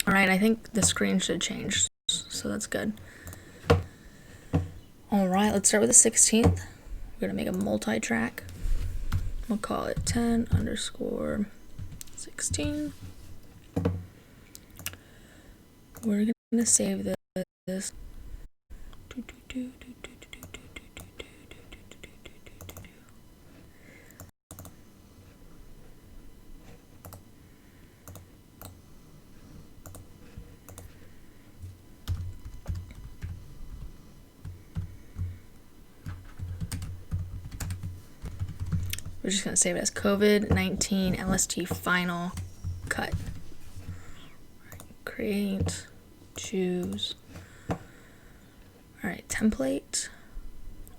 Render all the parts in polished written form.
Alright, I think the screen should change, so that's good. Alright, let's start with the 16th. We're going to make a multi-track. We'll call it 10_16. We're going to save this. We're just going to save it as COVID-19 LST final cut. Create, choose. Alright, template.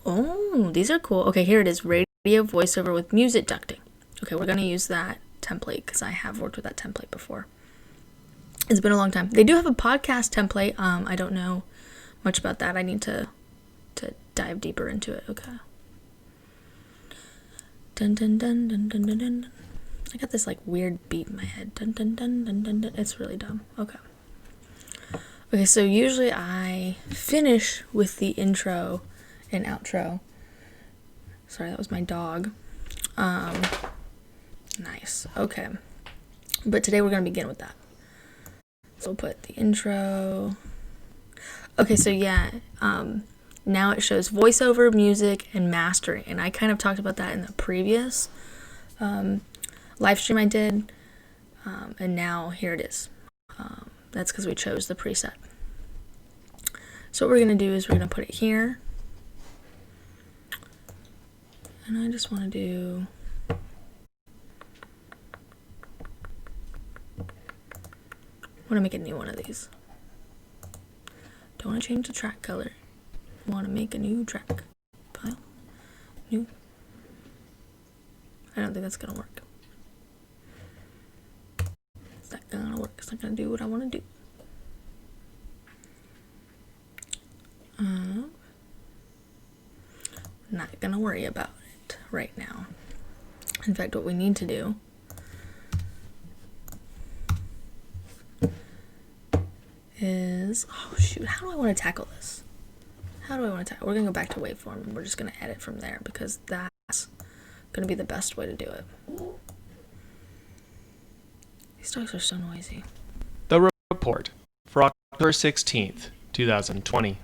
Oh, these are cool. Okay, here it is. Radio voiceover with music ducting. Okay, we're going to use that template because I have worked with that template before. It's been a long time. They do have a podcast template. I don't know much about that. I need to dive deeper into it. Okay. Dun dun dun dun dun dun dun. I got this like weird beat in my head. Dun dun dun dun dun dun. It's really dumb. Okay. Okay, so usually I finish with the intro and outro. Sorry, that was my dog. Nice. Okay. But today we're going to begin with that. So we'll put the intro. Okay, so yeah, now it shows voiceover, music, and mastering. And I kind of talked about that in the previous live stream I did. And now here it is. That's because we chose the preset. So what we're going to do is we're going to put it here. And I just want to do... I want to make a new one of these. Don't want to change the track color. I want to make a new track. File. New. I don't think that's going to work. It's not going to work. It's not going to do what I want to do. Not going to worry about it right now. In fact, what we need to do is, oh shoot, how do I want to tackle this? How do I want to tackle? We're going to go back to waveform and we're just going to edit from there because that's going to be the best way to do it. These dogs are so noisy. The report for October 16th, 2020.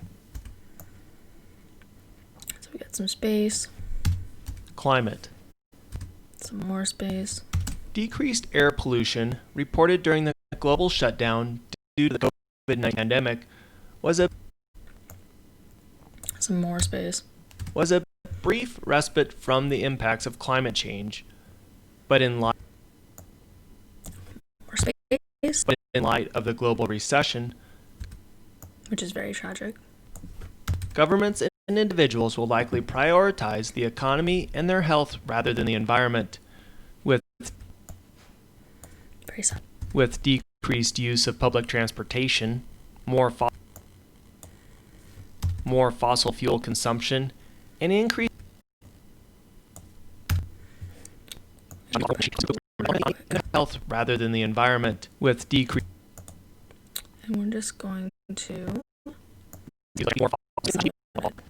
So we got some space. Climate. Some more space. Decreased air pollution reported during the global shutdown due to the COVID-19 pandemic was a Some more space. Was a brief respite from the impacts of climate change, but in light of the global recession, which is very tragic, governments and individuals will likely prioritize the economy and their health rather than the environment, with very sad. With decreased use of public transportation, more fossil fuel consumption, and increased health rather than the environment, with decreased. And we're just going to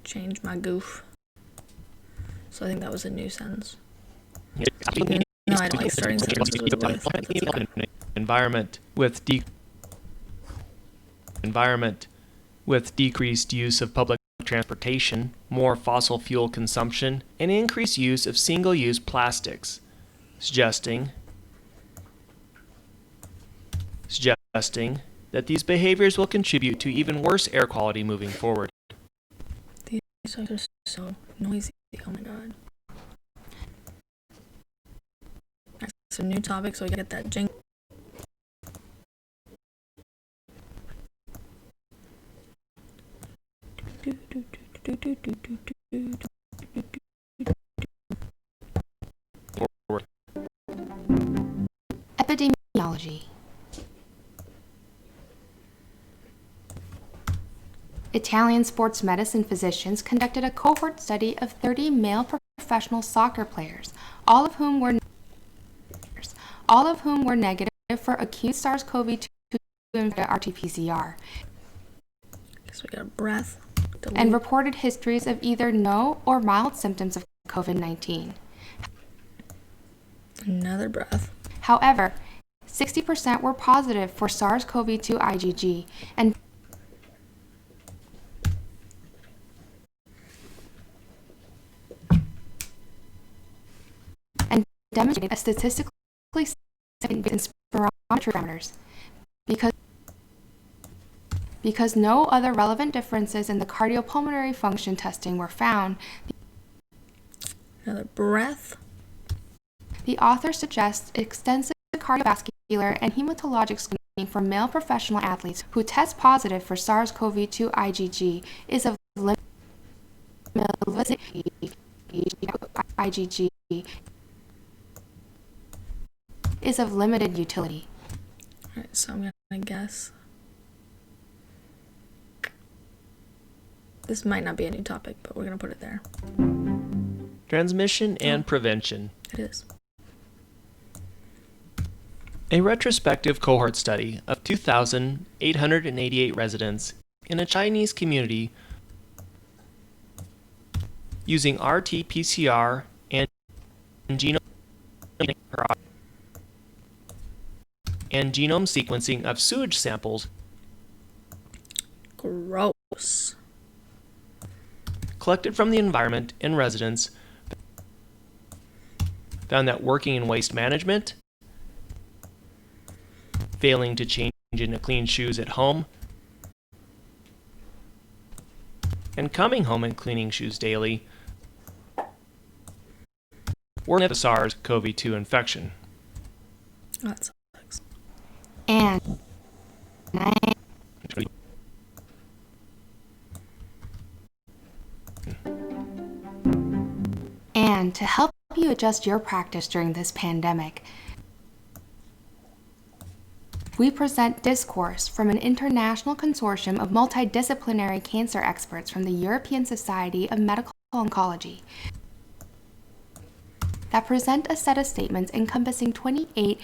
change my goof. So I think that was a new sentence. No, I don't like starting sentences with environment with decreased use of public transportation, more fossil fuel consumption, and increased use of single-use plastics, suggesting that these behaviors will contribute to even worse air quality moving forward. These are so noisy. Oh my god. So new topic, so we get that jingle. Epidemiology. Italian sports medicine physicians conducted a cohort study of 30 male professional soccer players, all of whom were all of whom were negative for acute SARS-CoV-2 RT-PCR. So we got a breath. Delete. And reported histories of either no or mild symptoms of COVID-19. Another breath. However, 60% were positive for SARS-CoV-2 IgG and demonstrated a statistically significant spirometry parameters because no other relevant differences in the cardiopulmonary function testing were found. Another breath. The author suggests extensive cardiovascular and hematologic screening for male professional athletes who test positive for SARS-CoV-2 IgG is of limited utility. Alright, so I'm gonna guess. This might not be a new topic, but we're gonna put it there. Transmission and prevention. It is. A retrospective cohort study of 2,888 residents in a Chinese community using RT-PCR and genome sequencing of sewage samples Gross. collected from the environment and residents found that working in waste management, failing to change into clean shoes at home, and coming home and cleaning shoes daily were the SARS-CoV-2 infection. That sucks. And to help you adjust your practice during this pandemic, we present Discourse from an international consortium of multidisciplinary cancer experts from the European Society of Medical Oncology that present a set of statements encompassing 28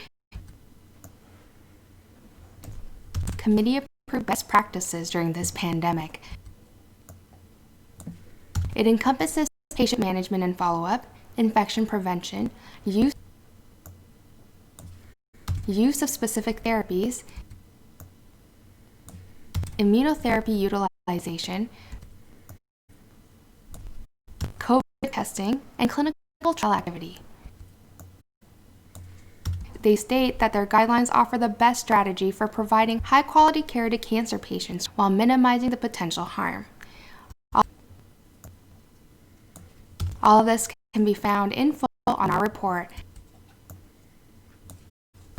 committee-approved best practices during this pandemic. It encompasses patient management and follow-up, infection prevention, use of specific therapies, immunotherapy utilization, COVID testing, and clinical trial activity. They state that their guidelines offer the best strategy for providing high-quality care to cancer patients while minimizing the potential harm. All of this can be found in full on our report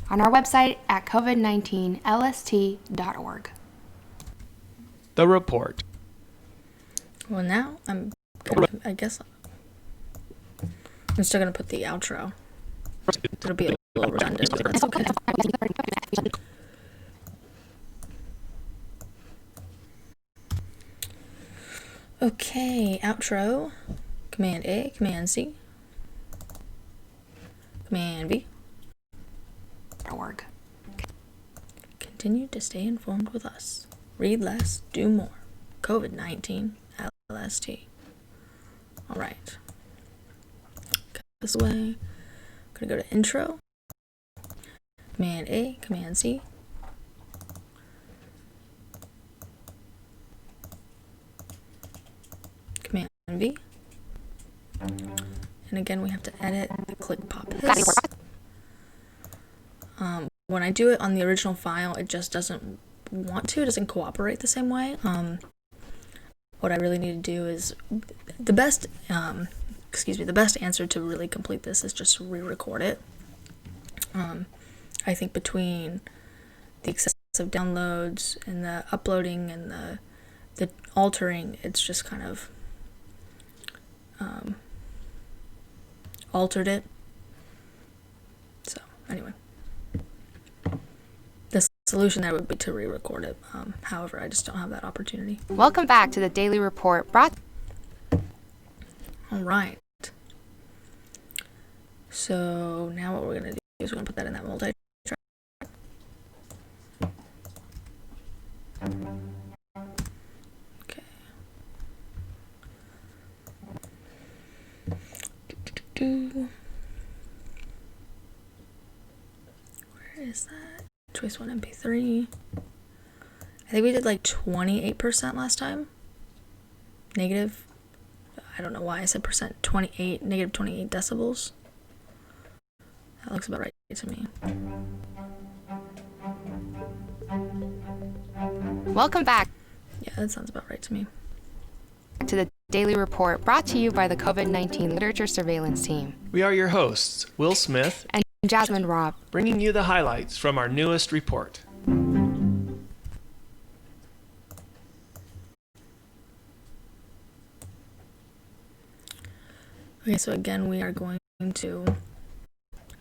on our website at covid19lst.org. The report. Well, now I'm still gonna put the outro. It'll be a little redundant, but that's okay. Okay, outro. Command A, Command C, Command V. .org. Continue to stay informed with us. Read less, do more. COVID-19, LST. All right. Go this way. I'm gonna go to intro. Command A, Command C. Command V. And again, we have to edit the click pop hiss. When I do it on the original file, it just doesn't want to. It doesn't cooperate the same way. What I really need to do is the best answer to really complete this is just re-record it. I think between the excessive downloads and the uploading and the altering, it's just kind of altered it. So anyway, the solution there would be to re-record it. However, I just don't have that opportunity. Welcome back to the Daily Report brought. All right. So now what we're gonna do just going to put that in that multi-track. Okay. Where is that? Choice 1 MP3. I think we did like 28% last time. Negative. I don't know why I said percent. 28, negative 28 decibels. That looks about right to me. Welcome back Yeah, that sounds about right to me. to the Daily Report, brought to you by the COVID-19 Literature Surveillance Team. We are your hosts, Will Smith And Jasmine Robb. bringing you the highlights from our newest report. Okay, so again, we are going to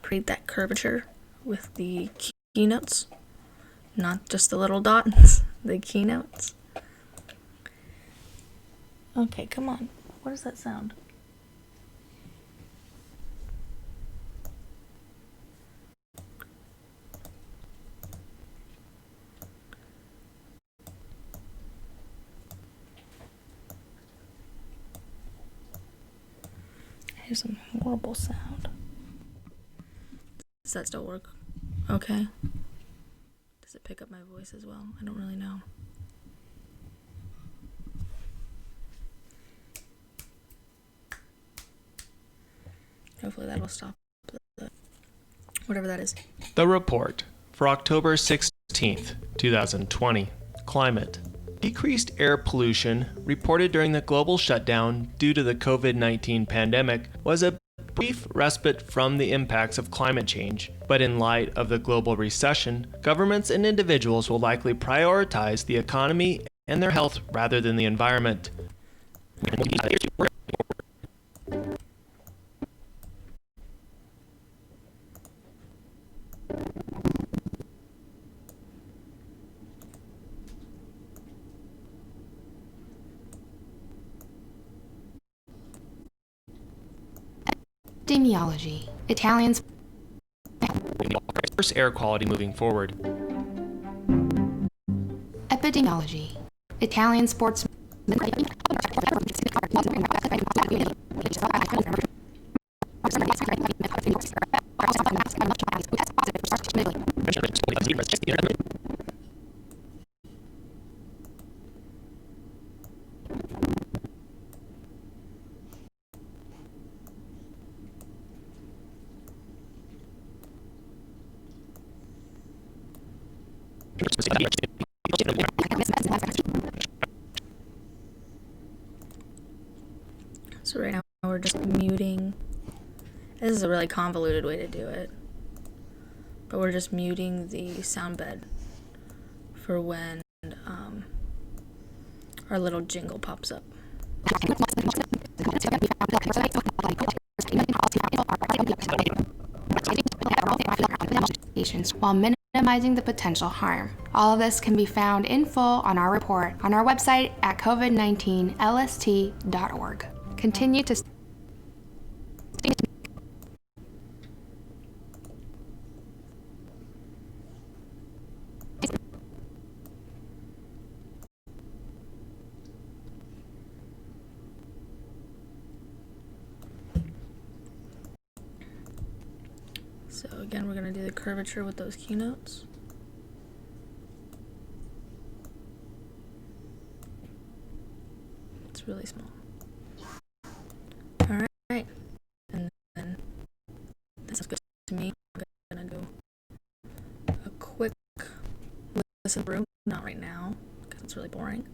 create that curvature with the keynotes, not just the little dots, the keynotes. Okay, come on. What does that sound? I hear some horrible sound. Does that still work? Okay. Does it pick up my voice as well? I don't really know. Hopefully that'll stop whatever that is. The report for October 16th, 2020. Climate. Decreased air pollution reported during the global shutdown due to the COVID-19 pandemic was a brief respite from the impacts of climate change. But in light of the global recession, governments and individuals will likely prioritize the economy and their health rather than the environment. Epidemiology. Italians. Worse air quality moving forward. Epidemiology. Italian sportsmen. So right now we're just muting. This is a really convoluted way to do it. But we're just muting the sound bed for when our little jingle pops up. While minimizing the potential harm. All of this can be found in full on our report on our website at covid19lst.org. Continue to So again, we're going to do the curvature with those keynotes. It's really small. All right. And then that sounds good to me. I'm going to do a quick listen through. Not right now, because it's really boring.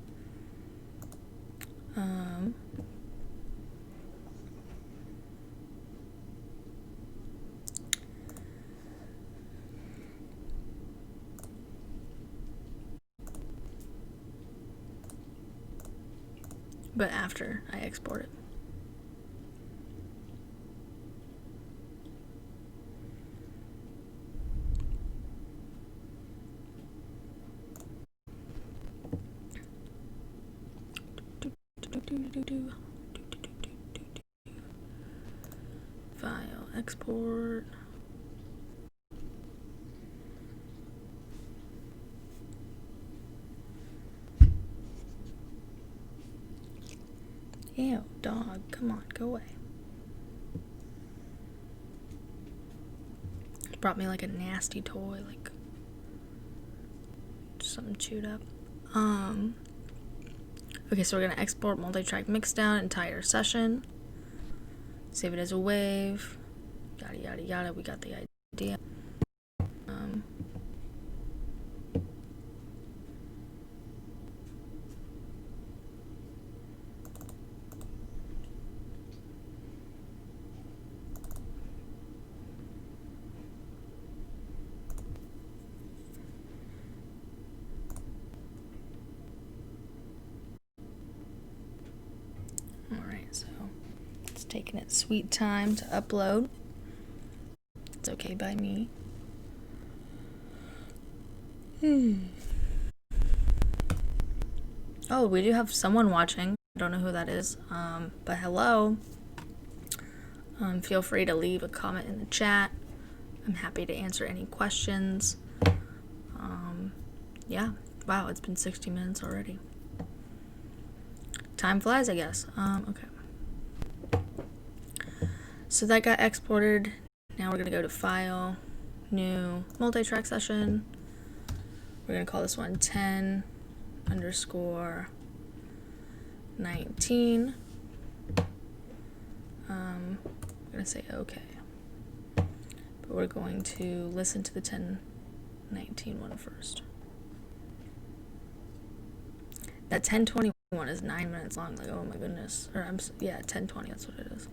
But after I export it. File export. Ew, dog, come on, go away. Brought me like a nasty toy, like something chewed up. Okay, so we're gonna export multi-track mixdown entire session. Save it as a wave. Yada yada yada. We got the idea. Alright, so it's taking its sweet time to upload. It's okay by me. Oh, we do have someone watching. I don't know who that is. But hello. Feel free to leave a comment in the chat. I'm happy to answer any questions. Yeah. Wow, it's been 60 minutes already. Time flies, I guess. Okay. So that got exported. Now we're gonna go to File, New, Multi-Track Session. We're gonna call this one 10_19. We're gonna say okay. But we're going to listen to the 10:19 one first. That 10:21 is 9 minutes long. Like, oh my goodness. Or yeah, 10:20. That's what it is.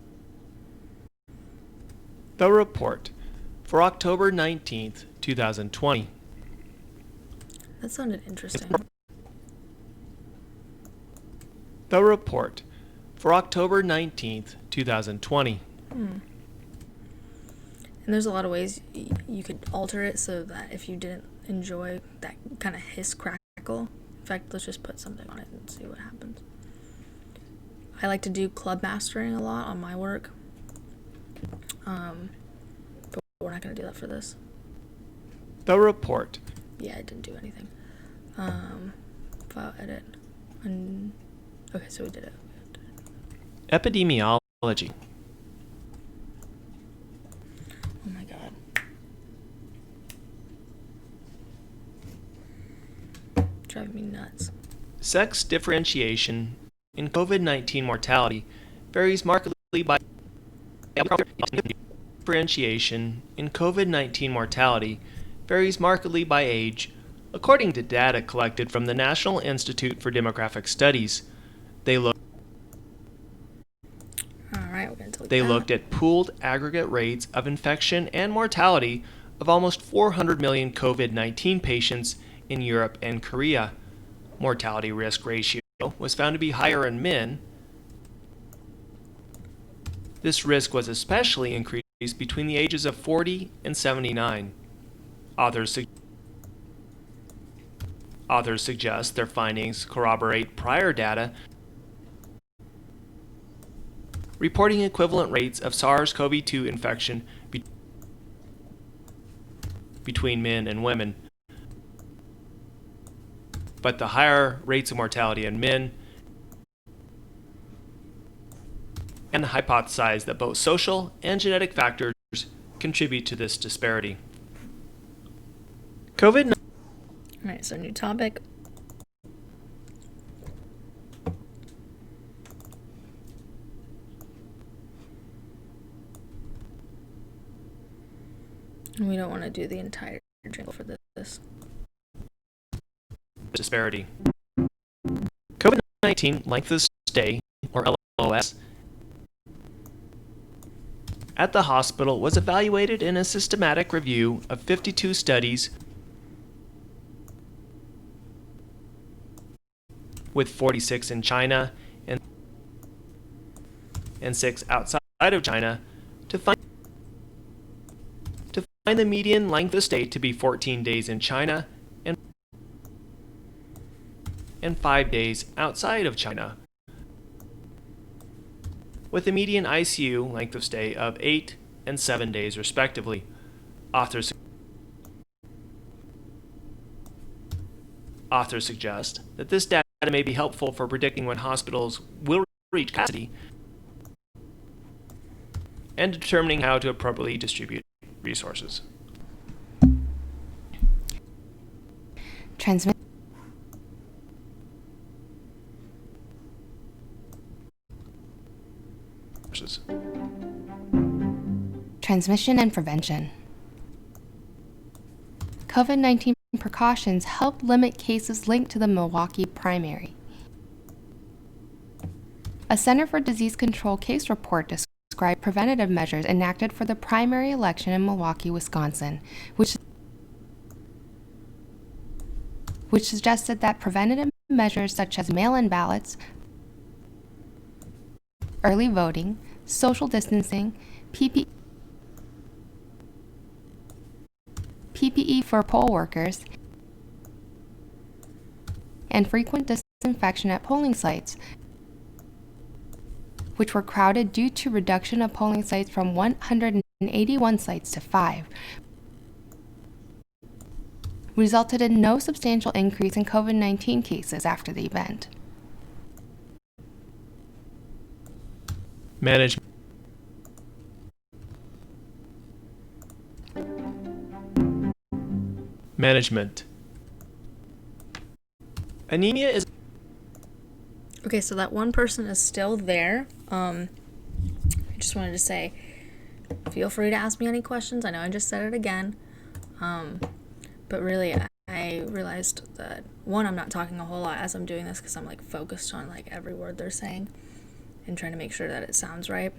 The report for October 19th, 2020. That sounded interesting. The report for October 19th, 2020. And there's a lot of ways you could alter it so that if you didn't enjoy that kind of hiss crackle, in fact, let's just put something on it and see what happens. I like to do club mastering a lot on my work. But we're not going to do that for this. The report. Yeah, it didn't do anything. File edit. Okay, so we did it. Epidemiology. Oh my god. Driving me nuts. Sex differentiation in COVID-19 mortality varies markedly by differentiation in COVID-19 mortality varies markedly by age, according to data collected from the National Institute for Demographic Studies. They looked at pooled aggregate rates of infection and mortality of almost 400 million COVID-19 patients in Europe and Korea. Mortality risk ratio was found to be higher in men. This risk was especially increased between the ages of 40 and 79. Authors suggest their findings corroborate prior data reporting equivalent rates of SARS-CoV-2 infection between men and women. But the higher rates of mortality in men and hypothesize that both social and genetic factors contribute to this disparity. COVID-19. All right, so new topic. We don't want to do the entire jingle for this. Disparity. COVID-19 length of stay, or LOS, at the hospital was evaluated in a systematic review of 52 studies with 46 in China and 6 outside of China to find the median length of stay to be 14 days in China and 5 days outside of China, with a median ICU length of stay of 8 and 7 days respectively. Authors suggest that this data may be helpful for predicting when hospitals will reach capacity, and determining how to appropriately distribute resources. Transmission and prevention. COVID-19 precautions helped limit cases linked to the Milwaukee primary. A Center for Disease Control case report described preventative measures enacted for the primary election in Milwaukee, Wisconsin, which suggested that preventative measures such as mail-in ballots, early voting, social distancing, PPE for poll workers, and frequent disinfection at polling sites, which were crowded due to reduction of polling sites from 181 sites to 5, resulted in no substantial increase in COVID-19 cases after the event. Management. Anemia is... Okay, so that one person is still there. I just wanted to say, feel free to ask me any questions. I know I just said it again. But really, I realized that, one, I'm not talking a whole lot as I'm doing this because I'm, like, focused on, like, every word they're saying and trying to make sure that it sounds right.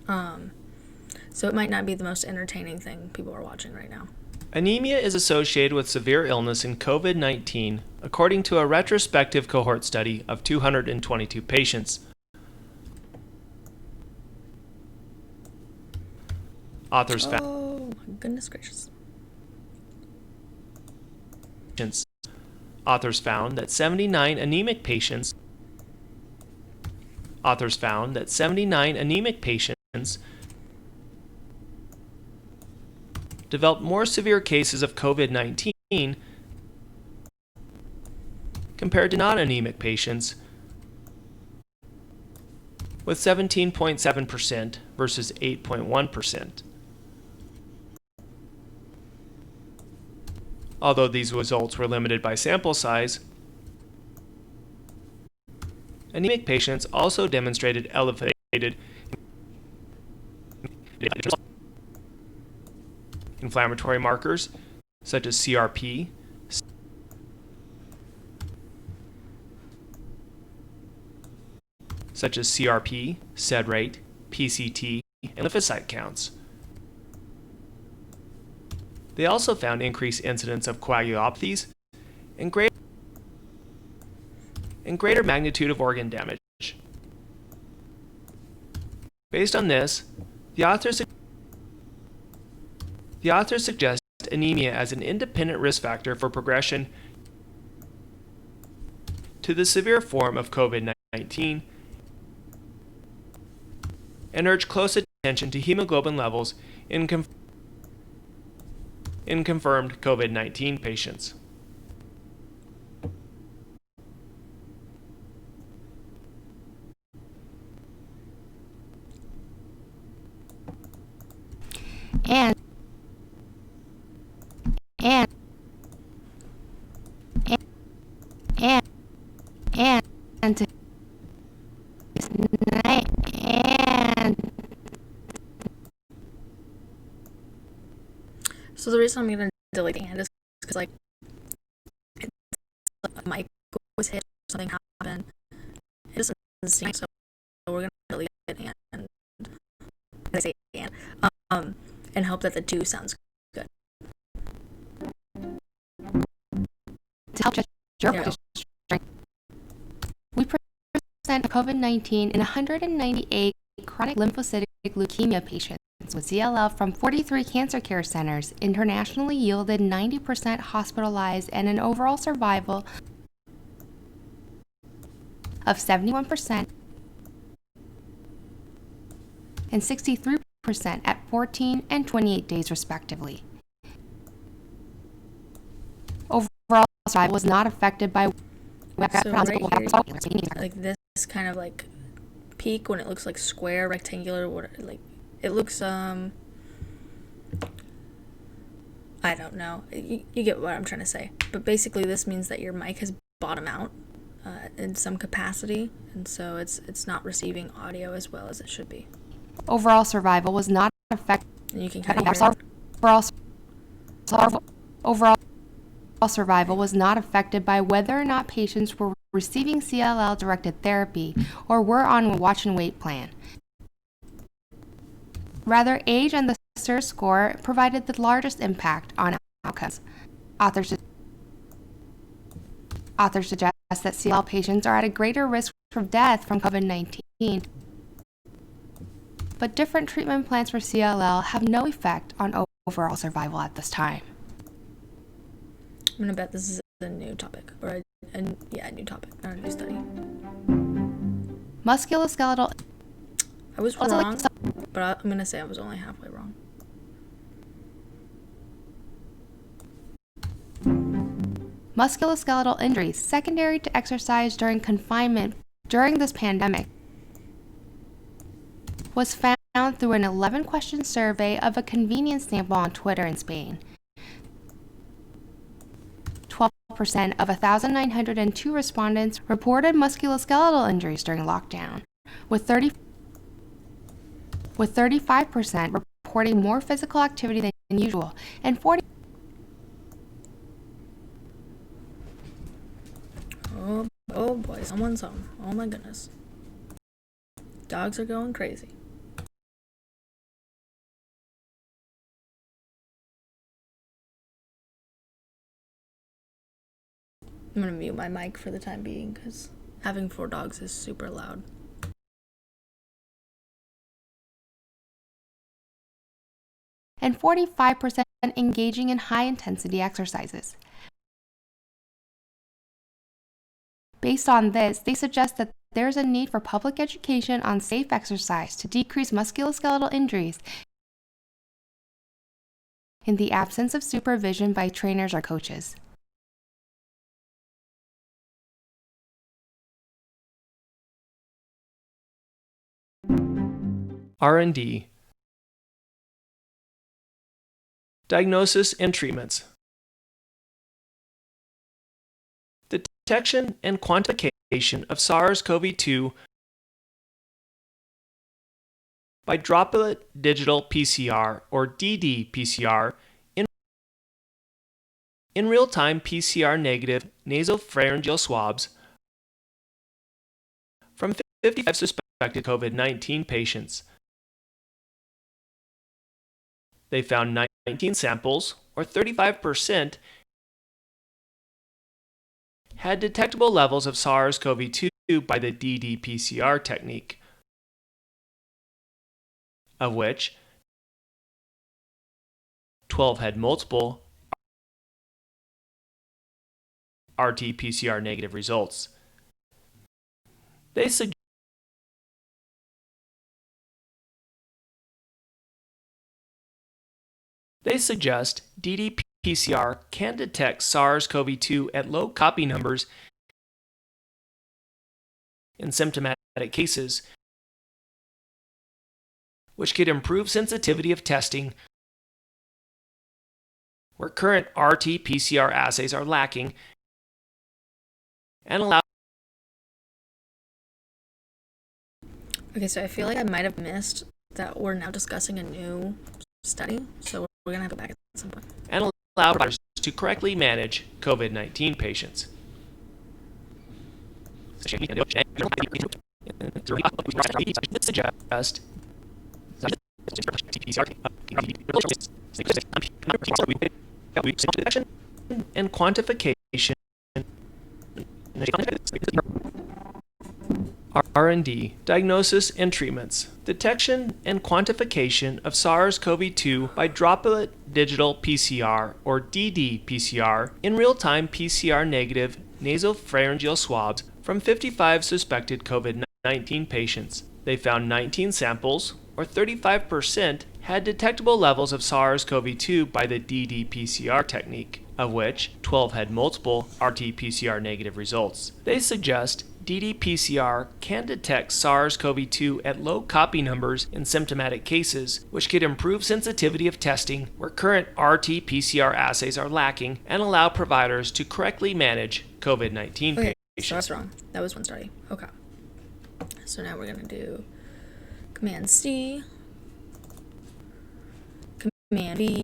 So it might not be the most entertaining thing people are watching right now. Anemia is associated with severe illness in COVID-19, according to a retrospective cohort study of 222 patients. Authors found... Oh, my goodness gracious. Authors found that 79 anemic patients developed more severe cases of COVID-19 compared to non-anemic patients, with 17.7% versus 8.1%. Although these results were limited by sample size, anemic patients also demonstrated elevated inflammatory markers such as CRP, SED rate, PCT, and lymphocyte counts. They also found increased incidence of coagulopathies and greater magnitude of organ damage. Based on this, the authors suggest anemia as an independent risk factor for progression to the severe form of COVID-19 and urge close attention to hemoglobin levels in confirmed COVID-19 patients. So the reason I'm going to delete the hand is because, like, a mic was hit, something happened. It doesn't seem so we're going to delete it and hope that the 2 sounds good. To help judge your strength, we present COVID-19 in 198 chronic lymphocytic leukemia patients with CLL from 43 cancer care centers, internationally yielded 90% hospitalized and an overall survival of 71% and 63% at 14 and 28 days respectively. Overall survival was not affected by So right here, like this kind of like peak when it looks like square, rectangular, like it looks I don't know. You get what I'm trying to say. But basically this means that your mic has bottomed out in some capacity, and so it's not receiving audio as well as it should be. Overall survival was not affected. And you can kind of hear Overall survival was not affected by whether or not patients were receiving CLL-directed therapy or were on a watch and wait plan. Rather, age and the SIR score provided the largest impact on outcomes. Authors suggest that CLL patients are at a greater risk of death from COVID-19, but different treatment plans for CLL have no effect on overall survival at this time. I'm gonna bet this is a new topic, or a new topic, not a new study. Musculoskeletal. I was wrong, but I'm gonna say I was only halfway wrong. Musculoskeletal injuries secondary to exercise during confinement during this pandemic was found through an 11-question survey of a convenience sample on Twitter in Spain. 12% of 1,902 respondents reported musculoskeletal injuries during lockdown, with 35% reporting more physical activity than usual, and 40%. Oh boy, someone's home. Oh my goodness. Dogs are going crazy. I'm gonna mute my mic for the time being because having 4 dogs is super loud. And 45% engaging in high-intensity exercises. Based on this, they suggest that there is a need for public education on safe exercise to decrease musculoskeletal injuries in the absence of supervision by trainers or coaches. R&D. Diagnosis and treatments. The detection and quantification of SARS-CoV-2 by droplet digital PCR or ddPCR in real-time PCR negative nasopharyngeal swabs from 55 suspected COVID-19 patients. They found 19 samples, or 35%, had detectable levels of SARS-CoV-2 by the ddPCR technique, of which 12 had multiple RT-PCR negative results. They suggest ddPCR can detect SARS-CoV-2 at low copy numbers in symptomatic cases, which could improve sensitivity of testing where current RT-PCR assays are lacking and allow. Okay, so I feel like I might have missed that we're now discussing a new study, so we're gonna have to go back at some point. And allow providers to correctly manage COVID-19 patients. And quantification. R&D, diagnosis and treatments. Detection and quantification of SARS-CoV-2 by droplet digital PCR or ddPCR in real-time PCR negative nasopharyngeal swabs from 55 suspected COVID-19 patients. They found 19 samples, or 35%, had detectable levels of SARS-CoV-2 by the ddPCR technique, of which 12 had multiple RT-PCR negative results. They suggest ddPCR can detect SARS-CoV-2 at low copy numbers in symptomatic cases, which could improve sensitivity of testing where current RT-PCR assays are lacking and allow providers to correctly manage COVID-19 Okay, patients. so that's wrong. That was one study. Okay. So now we're going to do Command C, Command V,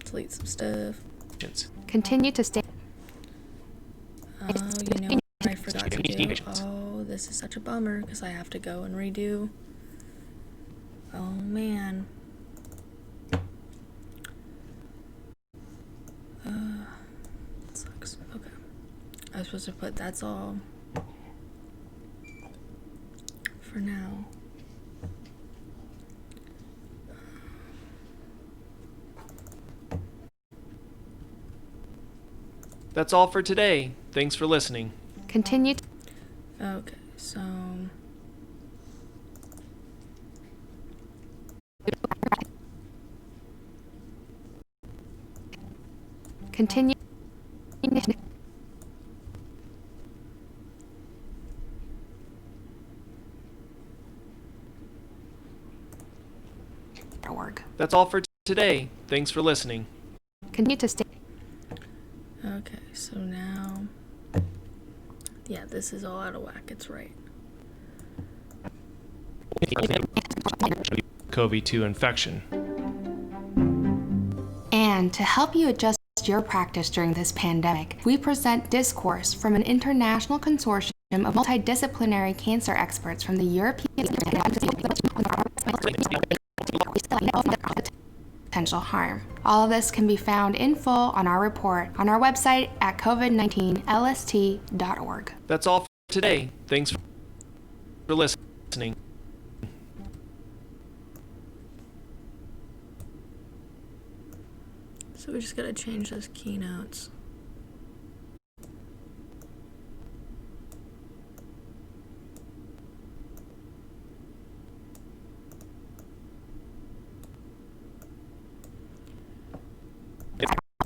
delete some stuff. Continue to stay. Oh, you know what I forgot to do? Oh, this is such a bummer because I have to go and redo. Oh, man. It sucks. Okay. I was supposed to put that's all for now. That's all for today. Thanks for listening. Continue. Okay, so Continue. Org. That's all for today. Thanks for listening. Continue to stay. okay, so now yeah, this is all out of whack. It's right. COVID-2 infection. And to help you adjust your practice during this pandemic, we present Discourse from an international consortium of multidisciplinary cancer experts from the European potential harm. All of this can be found in full on our report on our website at covid19lst.org. That's all for today. Thanks for listening. So we just gotta change those keynotes.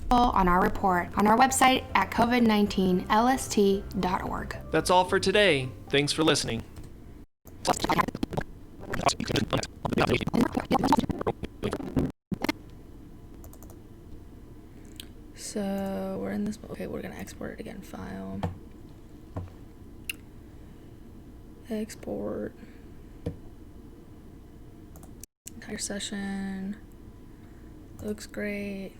On our report on our website at covid19lst.org. That's all for today. Thanks for listening. So we're in this. Okay, we're gonna export it again. File. Export. Entire session. Looks great.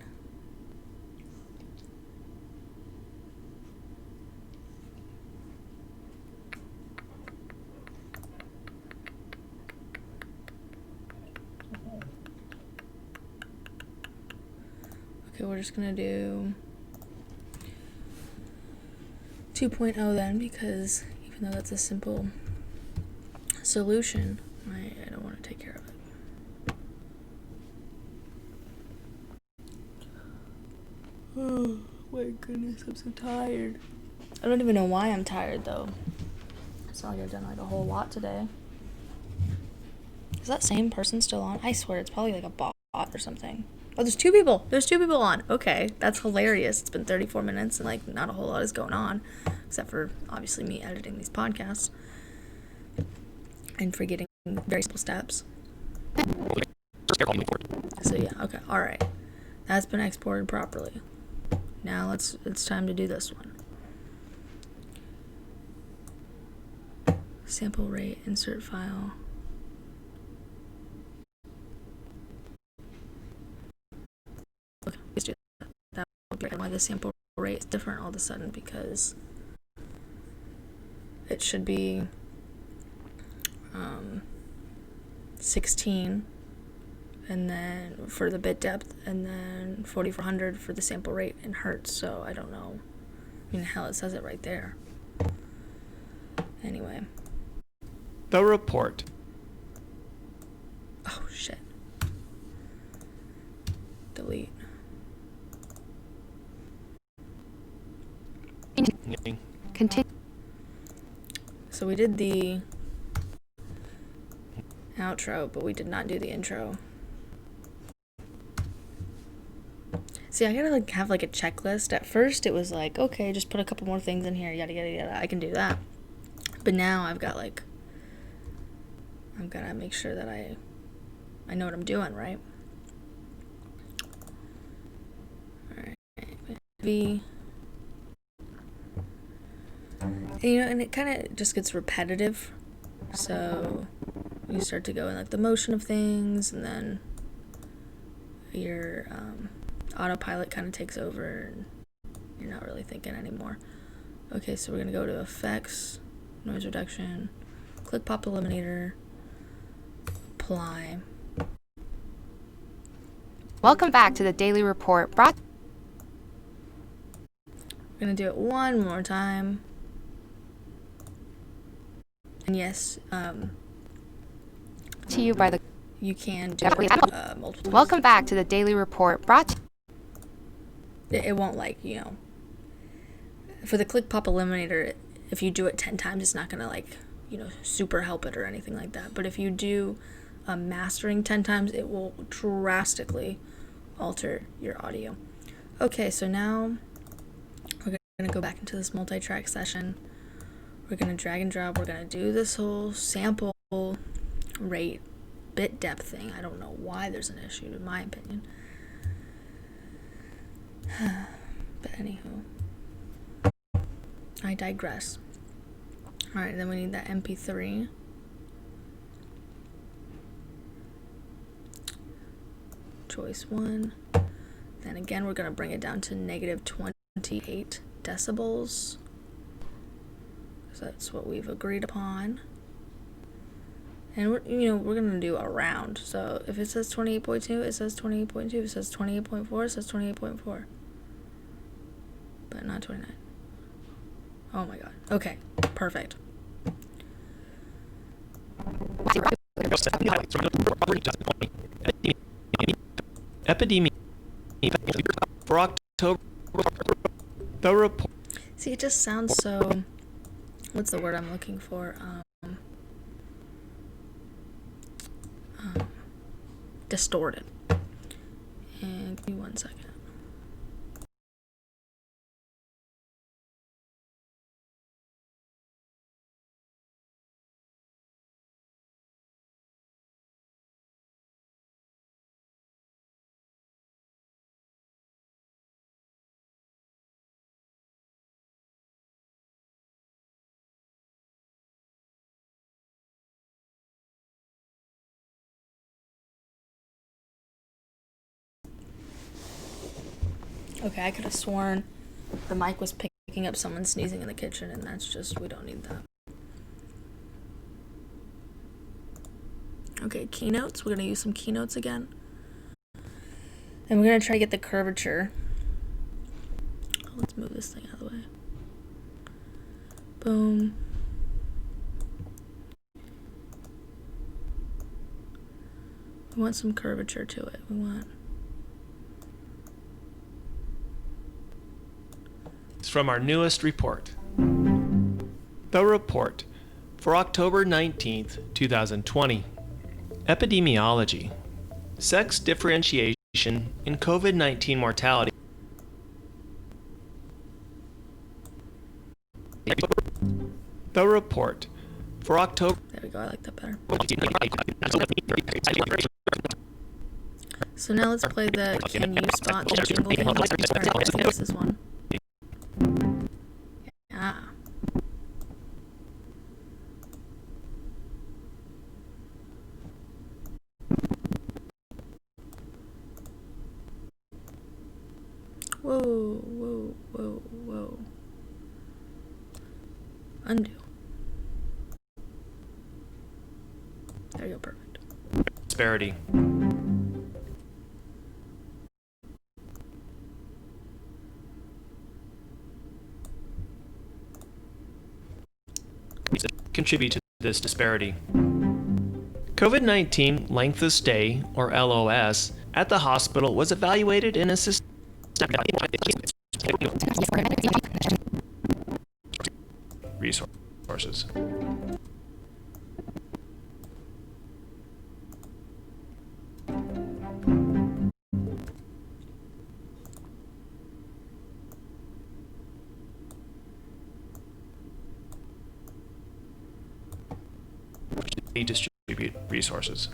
Okay, we're just gonna do 2.0 then, because even though that's a simple solution, I don't want to take care of it. Oh my goodness, I'm so tired. I don't even know why I'm tired though. It's not like I've done like a whole lot today. Is that same person still on? I swear it's probably like a bot or something. Oh, there's two people. There's two people on. Okay, that's hilarious. It's been 34 minutes and like not a whole lot is going on, except for obviously me editing these podcasts and forgetting very simple steps. So yeah, okay, all right. That's been exported properly. Now it's time to do this one. Sample rate, insert file. Okay, let's do that. That would be why the sample rate is different all of a sudden, because it should be 16, and then for the bit depth, and then 4400 for the sample rate in hertz. So I don't know. I mean, hell, it says it right there. Anyway. The report. Oh shit. Delete. Continue. So we did the outro, but we did not do the intro. See, I gotta like have like a checklist. At first it was like, okay, just put a couple more things in here, yada yada yada. I can do that. But now I've gotta make sure that I know what I'm doing, right? Alright. V. And, and it kind of just gets repetitive. So you start to go in like the motion of things, and then your autopilot kind of takes over, and you're not really thinking anymore. Okay, so we're gonna go to effects, noise reduction, click pop eliminator, apply. Welcome back to the Daily Report brought We're gonna do it one more time. And yes, to you by the you can do multiple. Welcome back to the Daily Report brought to It won't like, for the click pop eliminator, if you do it 10 times, it's not gonna like, super help it or anything like that. But if you do mastering 10 times, it will drastically alter your audio. Okay, so now we're gonna go back into this multi-track session. We're gonna drag and drop. We're gonna do this whole sample rate bit depth thing. I don't know why there's an issue, in my opinion. But anywho, I digress. Alright, then we need that MP3. Choice 1. Then again, we're going to bring it down to negative 28 decibels. So that's what we've agreed upon. And we're going to do around. So if it says 28.2, it says 28.2. If it says 28.4, it says 28.4. But not 29. Oh my god. Okay, perfect. Epidemic for October. The report. See, it just sounds so. What's the word I'm looking for? Distorted. And give me 1 second. Okay, I could have sworn the mic was picking up someone sneezing in the kitchen, and that's just, we don't need that. Okay, keynotes. We're going to use some keynotes again. And we're going to try to get the curvature. Let's move this thing out of the way. Boom. We want some curvature to it. We want... From our newest report. The report for October 19th, 2020. Epidemiology. Sex differentiation in COVID-19 mortality. The report for October. There we go, I like that better. So now let's play the Can You Spot the Jingle thing? Alright, I think it's this one. Yeah. Whoa, whoa, whoa, whoa. Undo. There you go, perfect. Disparity. Contribute to this disparity. COVID-19 length of stay, or LOS, at the hospital was evaluated in a system. Resources. distribute resources.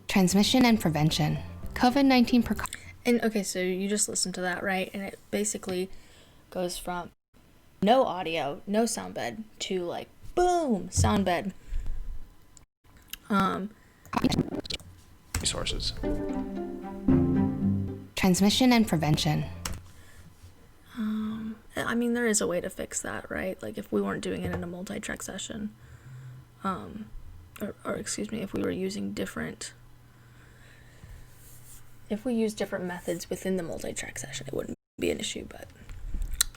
Transmission and prevention. COVID-19 precautions. And okay, so you just listened to that, right? And it basically goes from no audio, no sound bed, to like, boom, sound bed. Resources. Transmission and prevention. I mean, there is a way to fix that, right? Like if we weren't doing it in a multi-track session, or excuse me, if we were using if we use different methods within the multi-track session, it wouldn't be an issue, but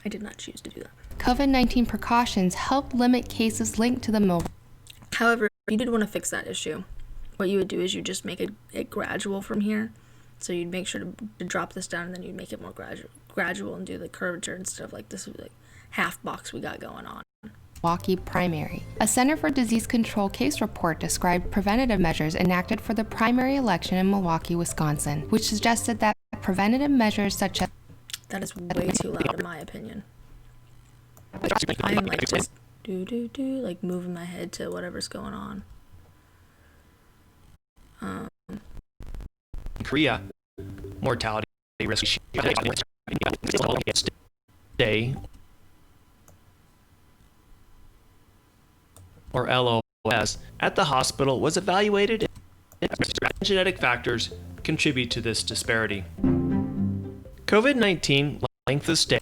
I did not choose to do that. COVID-19 precautions help limit cases linked to the mobile. However, if you did want to fix that issue, what you would do is you just make it gradual from here. So you'd make sure to drop this down, and then you'd make it more gradual and do the curvature and stuff like this. Like half box we got going on. Milwaukee primary. A Center for Disease Control case report described preventative measures enacted for the primary election in Milwaukee, Wisconsin, which suggested that preventative measures such as... That is way too loud in my opinion. I am like just like moving my head to whatever's going on. Korea, mortality risk day or LOS at the hospital was evaluated, and genetic factors contribute to this disparity. COVID-19 length of stay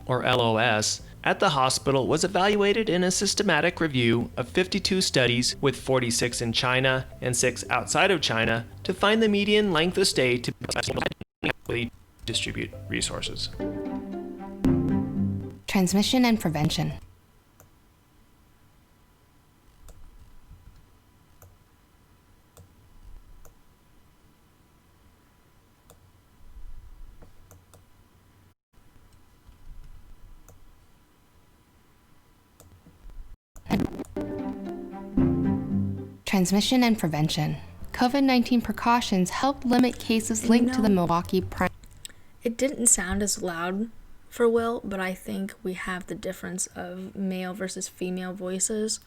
or LOS at the hospital was evaluated in a systematic review of 52 studies with 46 in China and 6 outside of China to find the median length of stay to distribute resources. Transmission and prevention. Transmission and prevention. COVID-19 precautions help limit cases linked to the Milwaukee primary. It didn't sound as loud for Will, but I think we have the difference of male versus female voices.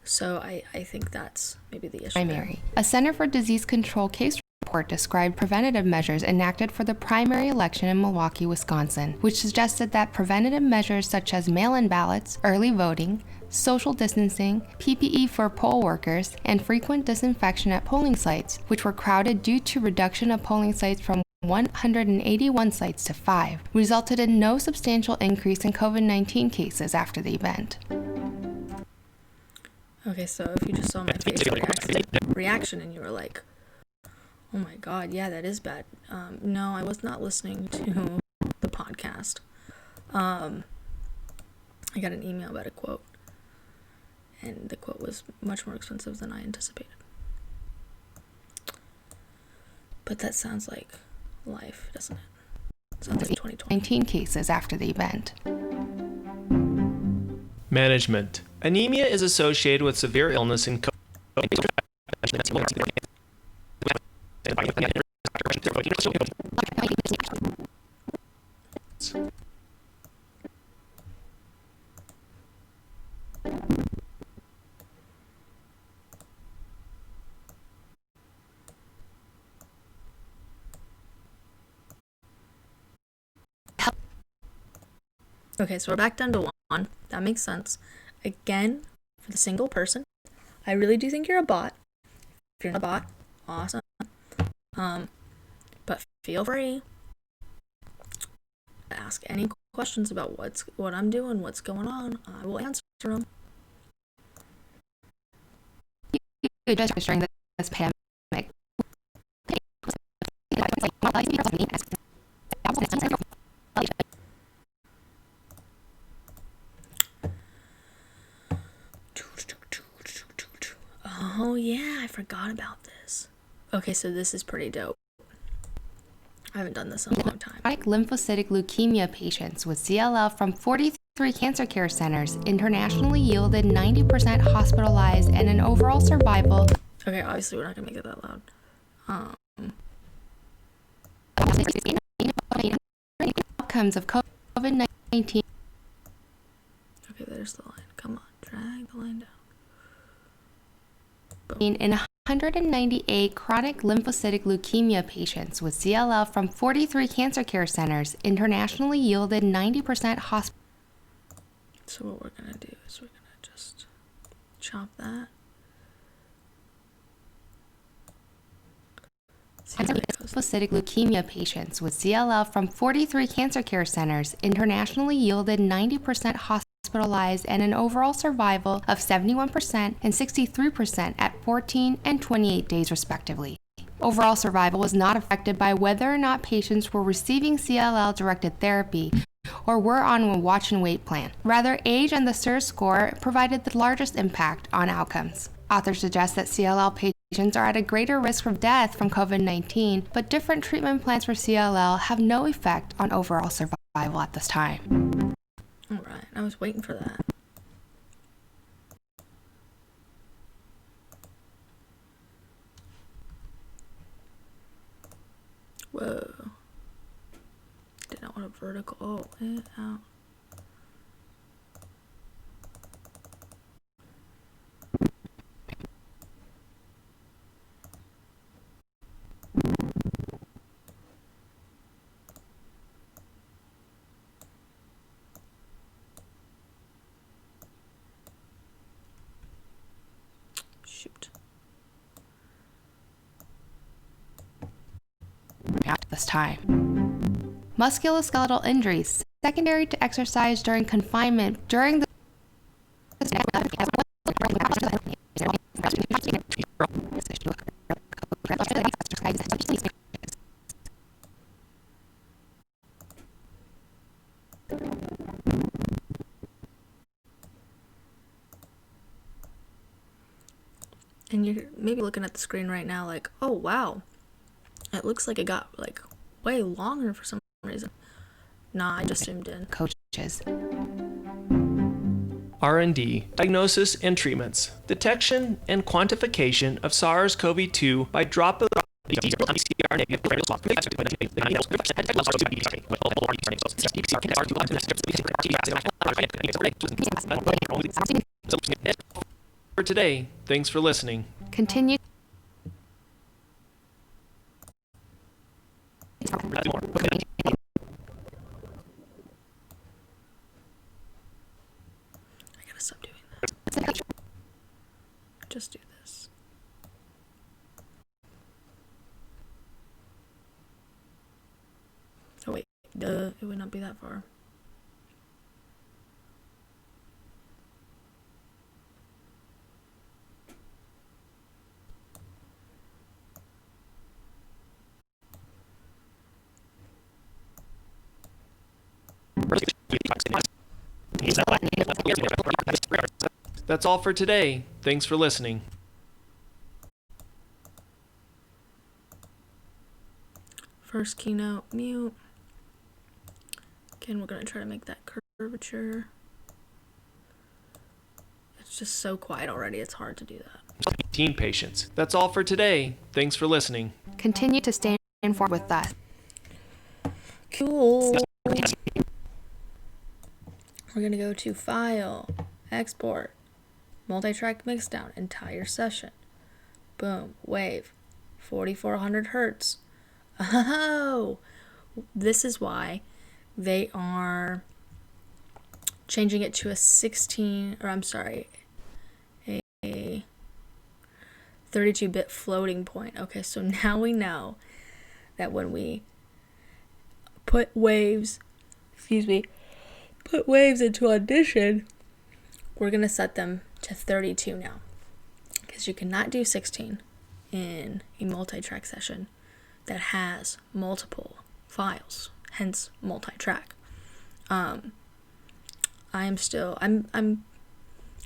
So I think that's maybe the issue. Primary. A Center for Disease Control case report described preventative measures enacted for the primary election in Milwaukee, Wisconsin, which suggested that preventative measures such as mail-in ballots, early voting, social distancing, PPE for poll workers, and frequent disinfection at polling sites, which were crowded due to reduction of polling sites from 181 sites to 5, resulted in no substantial increase in COVID-19 cases after the event. Okay, so if you just saw my face reaction and you were like, oh my god, yeah, that is bad. No, I was not listening to the podcast. I got an email about a quote, and the quote was much more expensive than I anticipated. But that sounds like life, doesn't it? Sounds like 2020. 19 cases after the event. Management. Anemia is associated with severe illness in COVID. Okay, so we're back down to 1. That makes sense. Again, for the single person, I really do think you're a bot. If you're not a bot, awesome. But feel free to ask any questions about what I'm doing, what's going on. I will answer them. Just during this pandemic. Oh yeah, I forgot about this. Okay, so this is pretty dope. I haven't done this in a long time. Chronic lymphocytic leukemia patients with CLL from 43 cancer care centers internationally yielded 90% hospitalized and an overall survival. Okay, obviously we're not gonna make it that loud. Outcomes of COVID-19. there's the line. Come on, drag the line down. In 198 chronic lymphocytic leukemia patients with CLL from 43 cancer care centers internationally yielded 90% hospital. So what we're going to do is we're going to just chop that. Lymphocytic leukemia patients with CLL from 43 cancer care centers internationally yielded 90% hospitalized and an overall survival of 71% and 63% at 14 and 28 days respectively. Overall survival was not affected by whether or not patients were receiving CLL-directed therapy or were on a watch and wait plan. Rather, age and the SIRS score provided the largest impact on outcomes. Authors suggest that CLL patients are at a greater risk of death from COVID-19, but different treatment plans for CLL have no effect on overall survival at this time. All right, I was waiting for that. Whoa. Did not want a vertical. Oh, it out. Shoot. At this time. Musculoskeletal injuries secondary to exercise during confinement during the And you're maybe looking at the screen right now like, oh wow, it looks like it got like way longer for some reason. Nah, I just zoomed in. coaches. R&D, diagnosis and treatments, detection and quantification of SARS-CoV-2 by droplet for today. Thanks for listening. Continue. I gotta stop doing that. Just do this. Oh wait, duh, it would not be that far. That's all for today. Thanks for listening. First keynote, mute. Again, we're gonna try to make that curvature. It's just so quiet already, it's hard to do that. 18 patients. That's all for today. Thanks for listening. Continue to stay informed with us. Cool. We're gonna go to File, Export, Multi-Track Mixdown, Entire Session. Boom, Wave, 4400 Hertz. Oh, this is why they are changing it to a 32-bit floating point. Okay, so now we know that when we put waves into Audition, we're going to set them to 32 now, because you cannot do 16 in a multi-track session that has multiple files, hence multi-track. I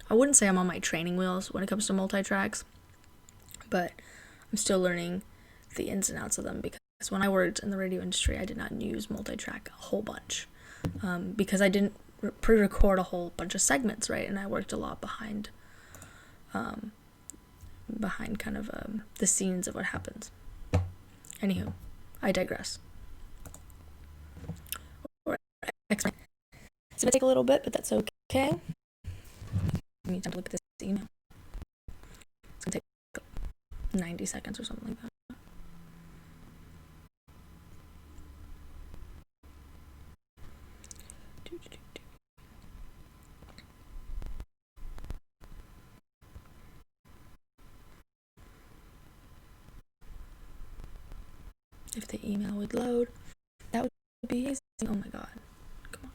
wouldn't say I'm on my training wheels when it comes to multi-tracks, but I'm still learning the ins and outs of them, because when I worked in the radio industry, I did not use multi-track a whole bunch, because I didn't pre-record a whole bunch of segments, right? And I worked a lot behind kind of the scenes of what happens. Anywho, I digress. It's gonna take a little bit, but that's okay. me time to look at this email. It's gonna take 90 seconds or something like that. If the email would load, that would be amazing. Oh my god. Come on.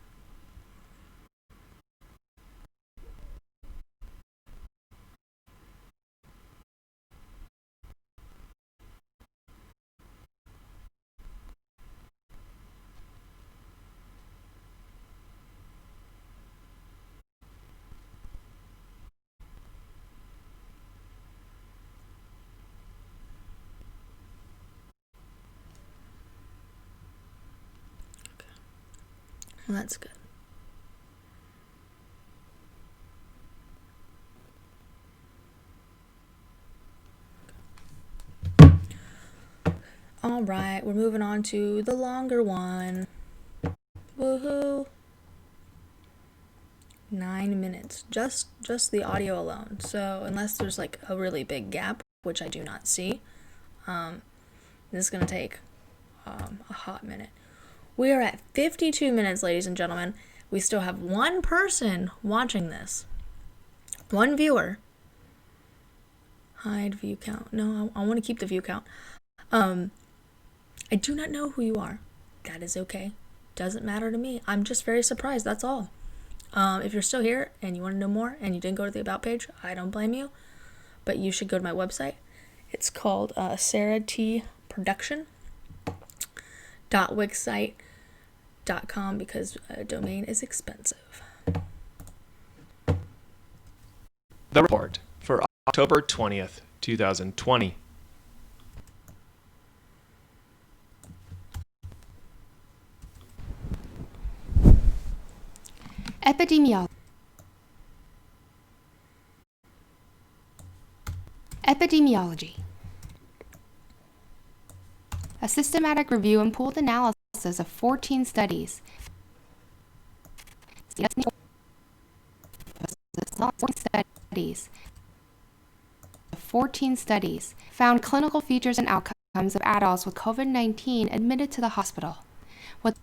Well, that's good. All right, we're moving on to the longer one. Woohoo! 9 minutes, just the audio alone. So unless there's like a really big gap, which I do not see, this is gonna take a hot minute. We are at 52 minutes, ladies and gentlemen. We still have one person watching this. One viewer. Hide view count. No, I want to keep the view count. I do not know who you are. That is okay. Doesn't matter to me. I'm just very surprised, that's all. If you're still here and you want to know more and you didn't go to the About page, I don't blame you. But you should go to my website. It's called Sarah T. Production.wixsite.com because a domain is expensive. The report for October 20th, 2020. Epidemiology. A systematic review and pooled analysis of 14 studies. 14 studies found clinical features and outcomes of adults with COVID-19 admitted to the hospital. What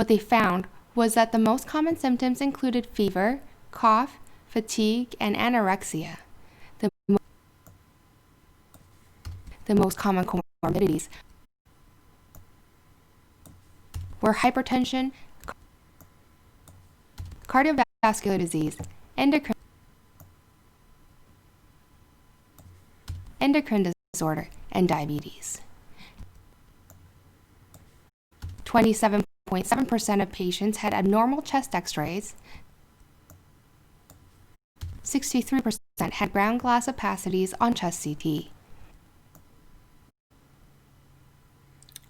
they found was that the most common symptoms included fever, cough, fatigue, and anorexia. The most common comorbidities were hypertension, cardiovascular disease, endocrine disorder, and diabetes. 27.7% of patients had abnormal chest x-rays. 63% had ground glass opacities on chest CT.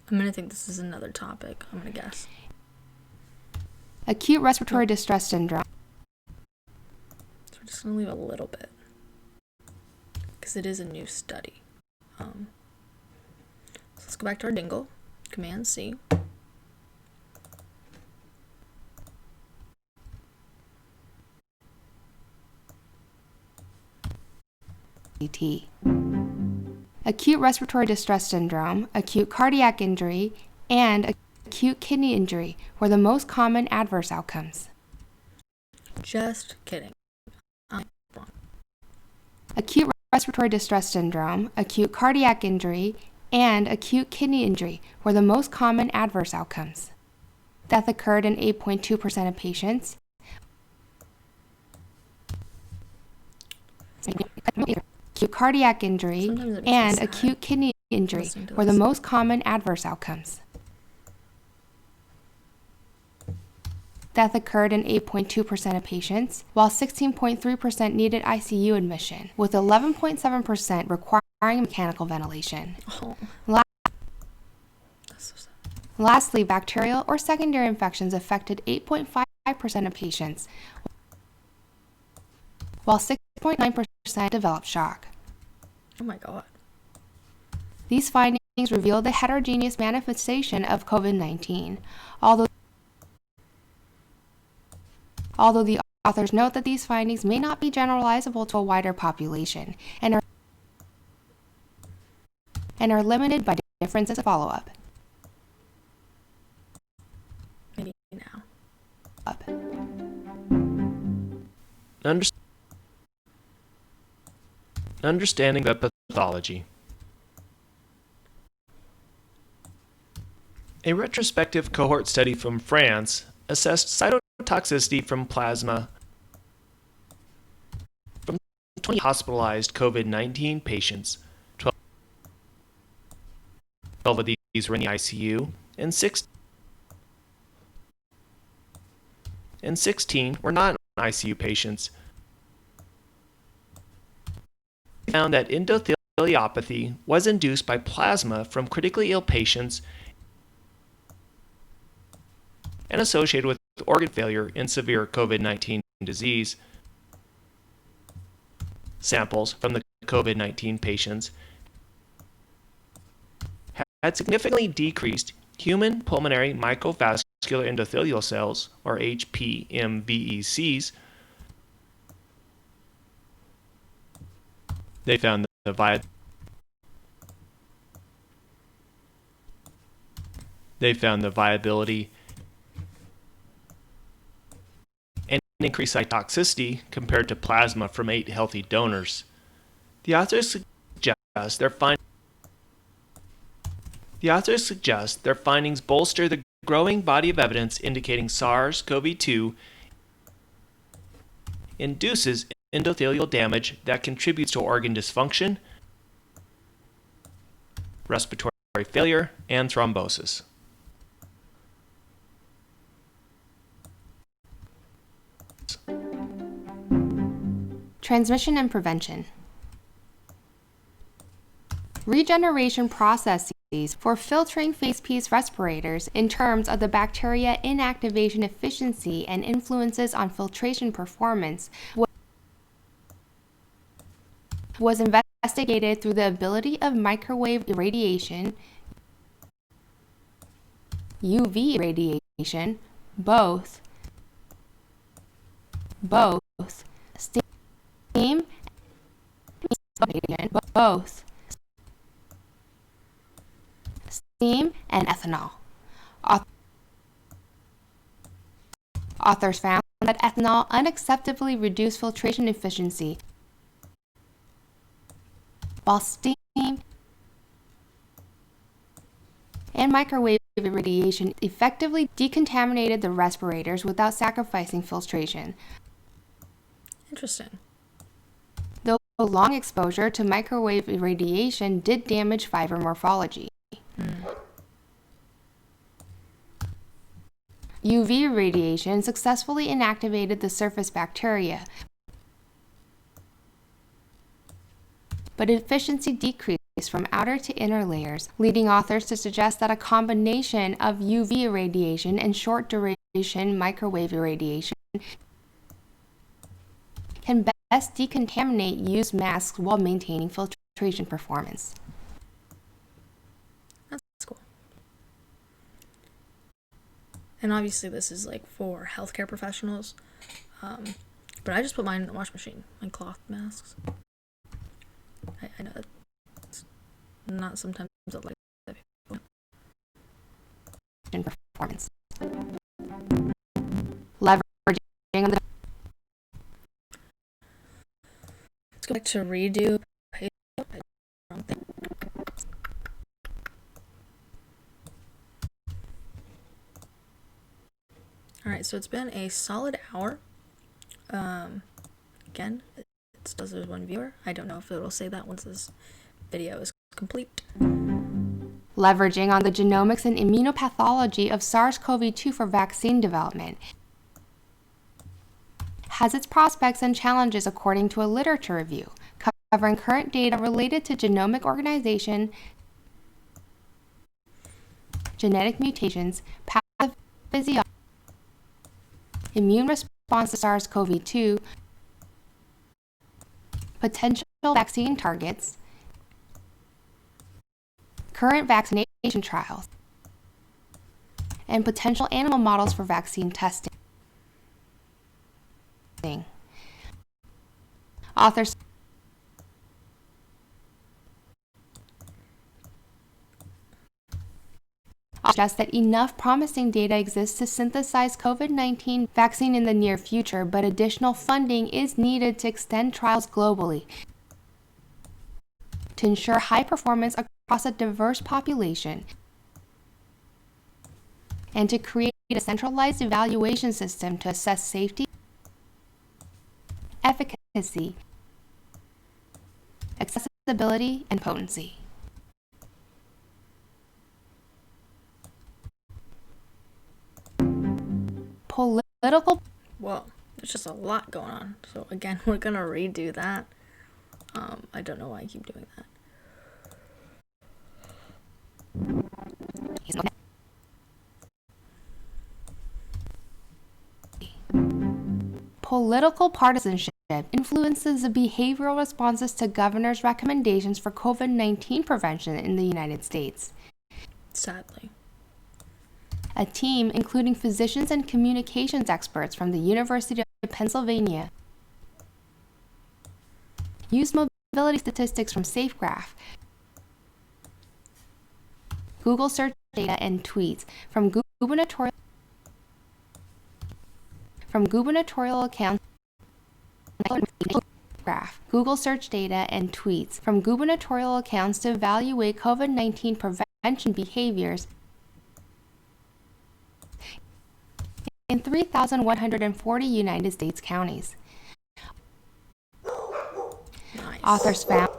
I'm going to think this is another topic. I'm going to guess. Acute respiratory distress syndrome. So we're just going to leave a little bit. Because it is a new study. So let's go back to our dingle. Command C. CT. Acute respiratory distress syndrome, acute cardiac injury, and acute kidney injury were the most common adverse outcomes. Just kidding. I'm wrong. Acute respiratory distress syndrome, acute cardiac injury, and acute kidney injury were the most common adverse outcomes. Death occurred in 8.2% of patients. Acute cardiac injury and acute kidney injury were the most common adverse outcomes. Death occurred in 8.2% of patients, while 16.3% needed ICU admission, with 11.7% requiring mechanical ventilation. Oh, that's so sad. Lastly, bacterial or secondary infections affected 8.5% of patients, while 6.9% developed shock. Oh my god. These findings reveal the heterogeneous manifestation of COVID-19. Although the authors note that these findings may not be generalizable to a wider population and are limited by differences of follow-up. Maybe now. Understanding the pathology. A retrospective cohort study from France assessed cytotoxicity from plasma from 20 hospitalized COVID-19 patients. 12 of these were in the ICU, and 16 were not ICU patients. They found that endotheliopathy was induced by plasma from critically ill patients and associated with organ failure in severe COVID-19 disease. Samples from the COVID-19 patients had significantly decreased human pulmonary microvascular endothelial cells, or HPMVECs. They found the viability and increased cytotoxicity compared to plasma from 8 healthy donors. The authors suggest their findings bolster the growing body of evidence indicating SARS-CoV-2 induces endothelial damage that contributes to organ dysfunction, respiratory failure, and thrombosis. Transmission and prevention. Regeneration processes for filtering facepiece respirators in terms of the bacteria inactivation efficiency and influences on filtration performance was investigated through the ability of microwave irradiation, UV irradiation, both steam, steam and ethanol. Authors found that ethanol unacceptably reduced filtration efficiency, while steam and microwave irradiation effectively decontaminated the respirators without sacrificing filtration. Interesting. Though long exposure to microwave irradiation did damage fiber morphology. UV irradiation successfully inactivated the surface bacteria, but efficiency decreased from outer to inner layers, leading authors to suggest that a combination of UV irradiation and short-duration microwave irradiation can best decontaminate used masks while maintaining filtration performance. That's cool. And obviously this is like for healthcare professionals, but I just put mine in the wash machine, like cloth masks. I know that's not sometimes like that. Performance. Leveraging on the. Let's go back to redo. Alright, so it's been a solid hour. Again, it does there's one viewer. I don't know if it'll say that once this video is complete. Leveraging on the genomics and immunopathology of SARS-CoV-2 for vaccine development has its prospects and challenges according to a literature review covering current data related to genomic organization, genetic mutations, pathophysiology, immune response to SARS-CoV-2, potential vaccine targets, current vaccination trials, and potential animal models for vaccine testing. anything. Authors suggest that enough promising data exists to synthesize COVID-19 vaccine in the near future, but additional funding is needed to extend trials globally to ensure high performance across a diverse population and to create a centralized evaluation system to assess safety, efficacy, accessibility, and potency. Political. Well, there's just a lot going on. So again, we're gonna redo that. I don't know why I keep doing that. Political partisanship influences the behavioral responses to governors' recommendations for COVID-19 prevention in the United States. Sadly. A team, including physicians and communications experts from the University of Pennsylvania, used mobility statistics from SafeGraph, Google search data and tweets from gubernatorial accounts, Google search data and tweets from gubernatorial accounts to evaluate COVID-19 prevention behaviors in 3,140 United States counties. Nice. Authors found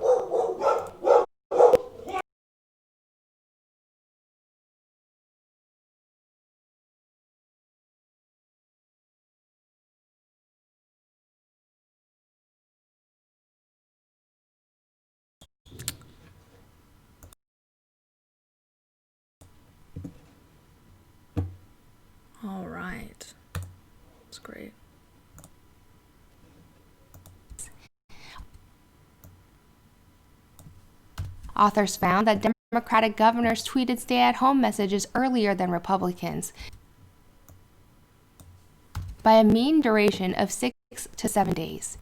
All right. That's great. Authors found that Democratic governors tweeted stay-at-home messages earlier than Republicans by a mean duration of 6 to 7 days.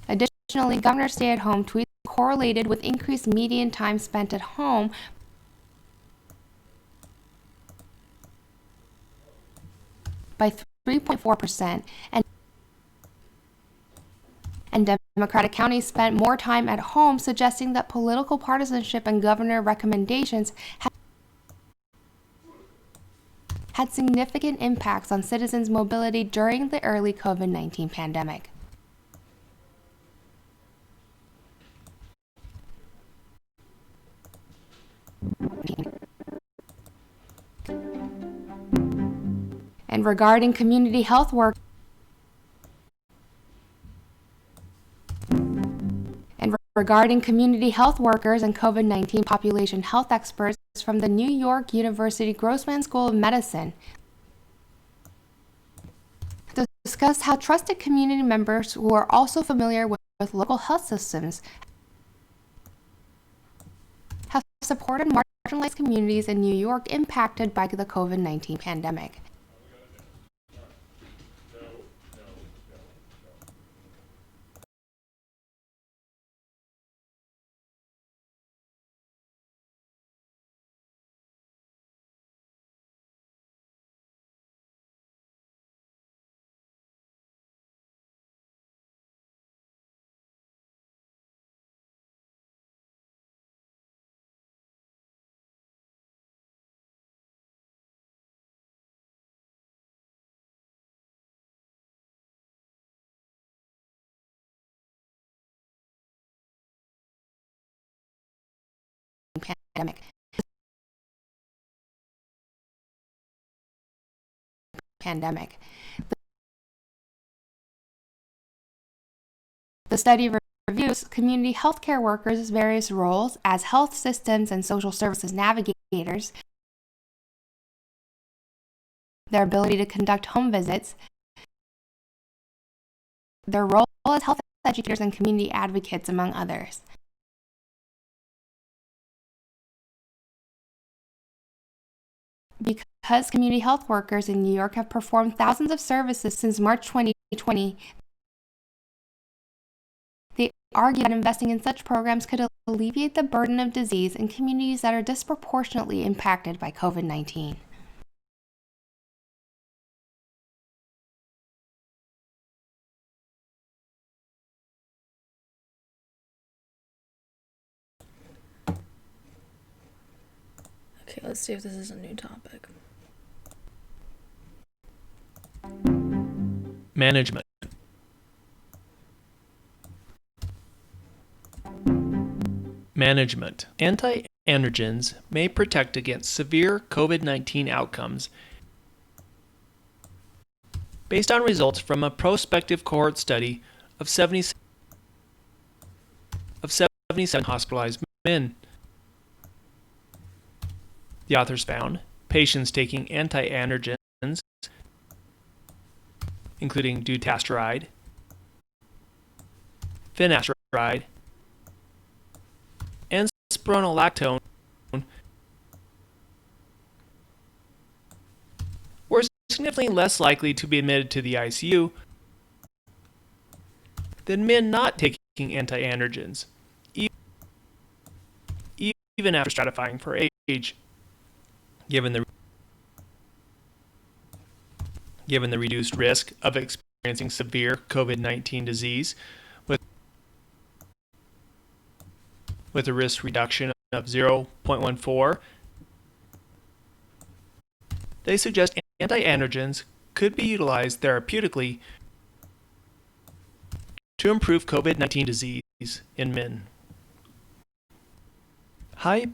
Additionally, governors' stay-at-home tweets correlated with increased median time spent at home by 3.4%, and Democratic counties spent more time at home, suggesting that political partisanship and governor recommendations had significant impacts on citizens' mobility during the early COVID-19 pandemic. And regarding community health work, workers and COVID-19 population health experts from the New York University Grossman School of Medicine discussed how trusted community members who are also familiar with local health systems have supported marginalized communities in New York impacted by the COVID-19 pandemic. Pandemic. The study reviews community healthcare workers' various roles as health systems and social services navigators, their ability to conduct home visits, their role as health educators and community advocates, among others. because community health workers in New York have performed thousands of services since March 2020, they argue that investing in such programs could alleviate the burden of disease in communities that are disproportionately impacted by COVID-19. Okay, let's see if this is a new topic. Management. Management. Anti-androgens may protect against severe COVID-19 outcomes based on results from a prospective cohort study of 77 hospitalized men. The authors found patients taking anti-androgens, including dutasteride, finasteride, and spironolactone, were significantly less likely to be admitted to the ICU than men not taking anti-androgens, even after stratifying for age, given the reduced risk of experiencing severe COVID-19 disease with a risk reduction of 0.14. They suggest anti-androgens could be utilized therapeutically to improve COVID-19 disease in men. High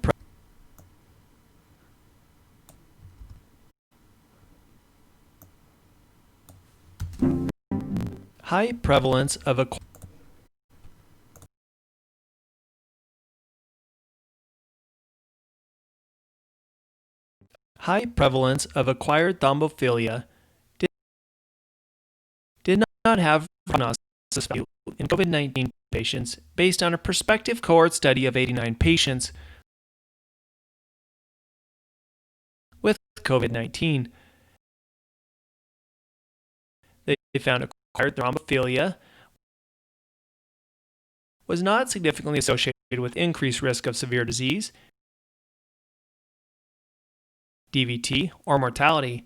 prevalence of acquired thrombophilia did not have prognosis value in COVID-19 patients based on a prospective cohort study of 89 patients with COVID-19. They found acquired thrombophilia was not significantly associated with increased risk of severe disease, DVT, or mortality.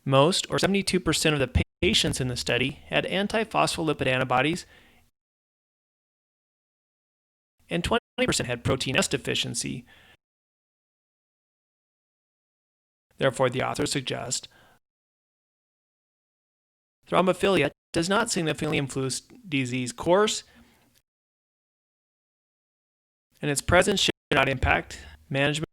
Most, or 72% of the patients in the study, had antiphospholipid antibodies, and 20% had protein S deficiency. Therefore, the authors suggest thrombophilia does not significantly influence disease course, and its presence should not impact management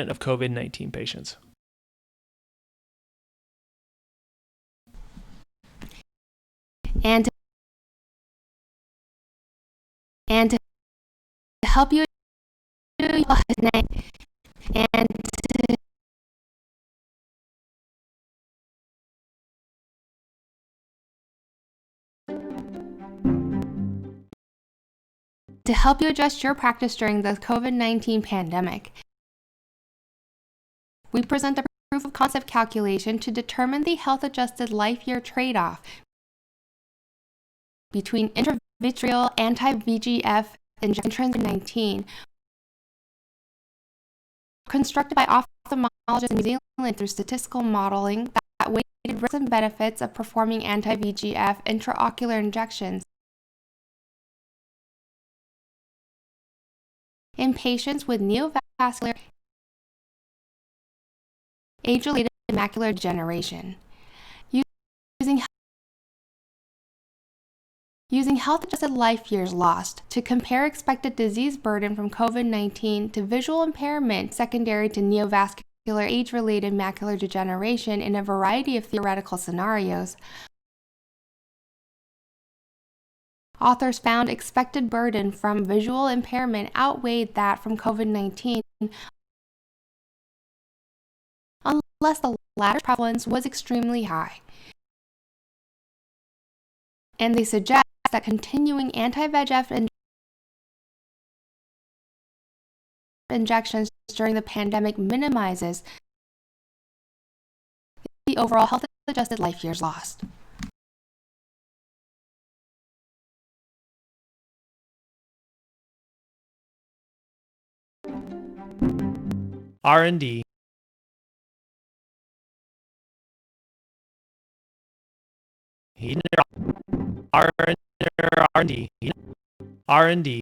of COVID-19 patients. And to help you adjust your practice during the COVID-19 pandemic, we present a proof of concept calculation to determine the health-adjusted life year trade-off between intravitreal anti-VEGF injection and COVID-19, constructed by ophthalmologists in New Zealand through statistical modeling that weighted risks and benefits of performing anti-VEGF intraocular injections in patients with neovascular age-related macular degeneration. Using health-adjusted life years lost to compare expected disease burden from COVID-19 to visual impairment secondary to neovascular age-related macular degeneration in a variety of theoretical scenarios, authors found expected burden from visual impairment outweighed that from COVID-19, unless the latter's prevalence was extremely high. And they suggest that continuing anti-VEGF injections during the pandemic minimizes the overall health-adjusted life years lost. R&D. R&D. R&D.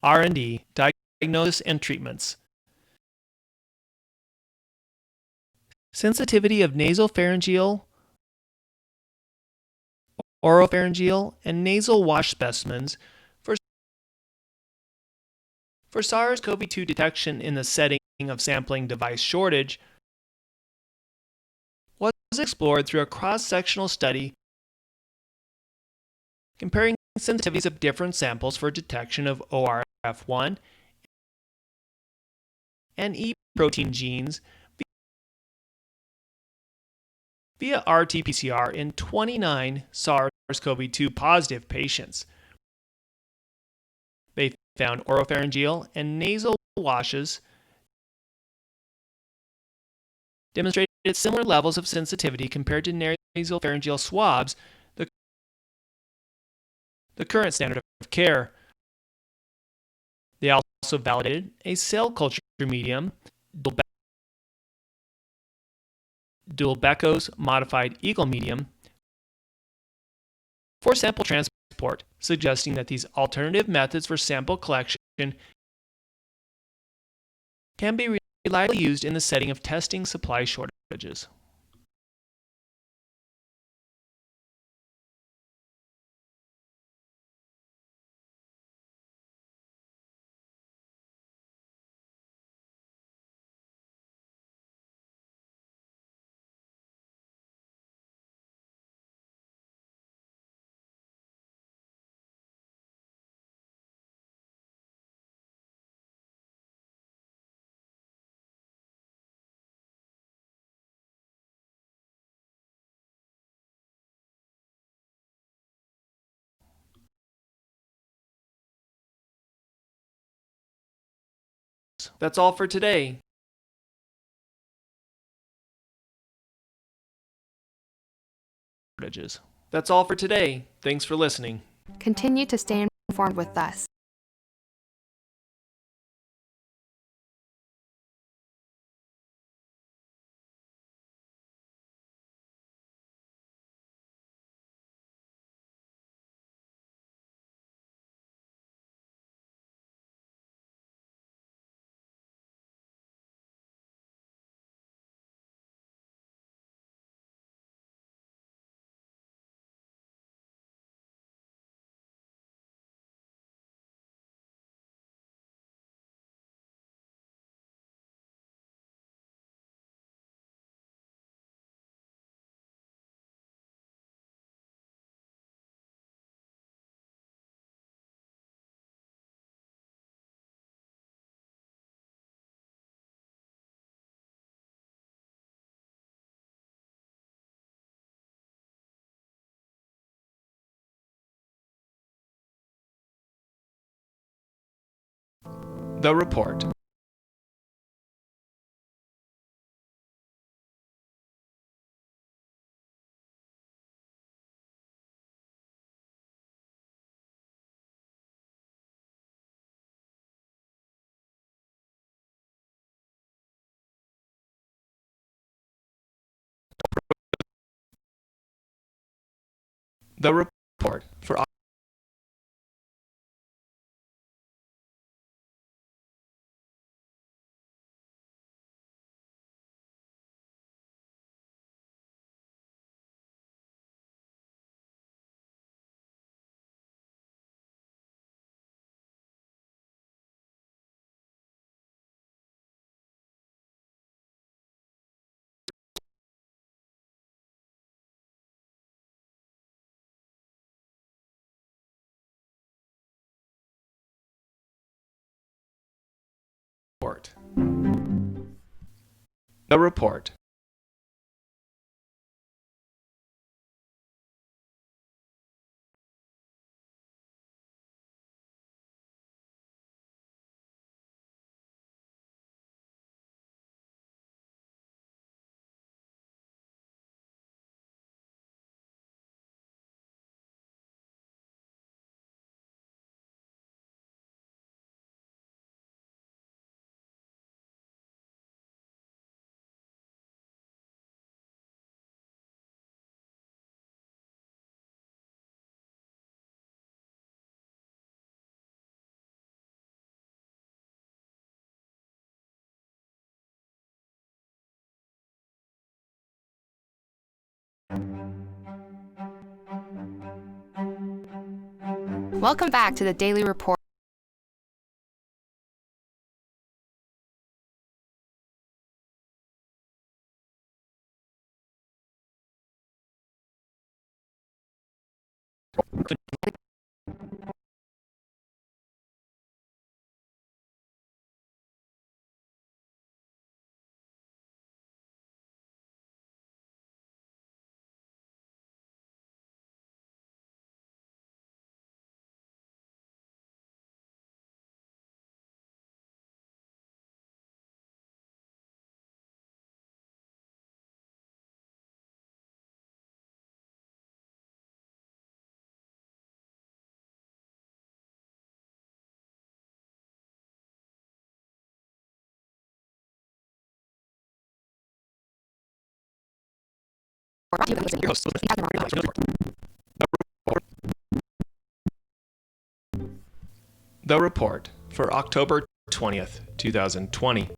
R&D, diagnosis and treatments. Sensitivity of nasopharyngeal, oropharyngeal, and nasal wash specimens for SARS-CoV-2 detection in the setting of sampling device shortage was explored through a cross-sectional study comparing sensitivities of different samples for detection of ORF1 and E protein genes via RT-PCR in 29 SARS-CoV-2 positive patients. They found oropharyngeal and nasal washes demonstrated similar levels of sensitivity compared to nasopharyngeal swabs, the current standard of care. They also validated a cell culture medium, Dulbecco's modified Eagle medium, for sample transport, suggesting that these alternative methods for sample collection can be reliably used in the setting of testing supply shortages. That's all for today. That's all for today. Thanks for listening. Continue to stay informed with us. The report. The report for report. The report. Welcome back to the Daily Report. The report for October 20th, 2020.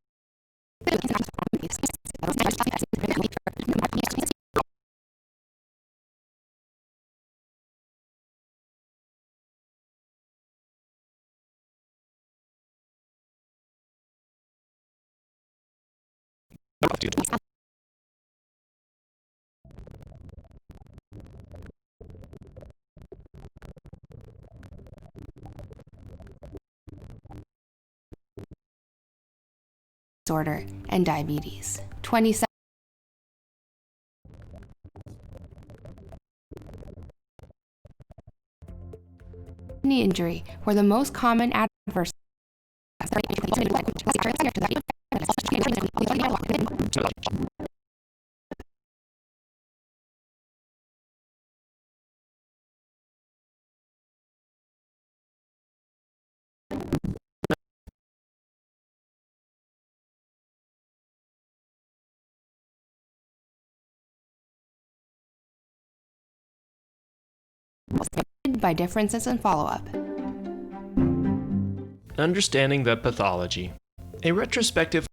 Disorder and diabetes. 27 knee injury were the most common adverse by differences in follow-up. Understanding the pathology. A retrospective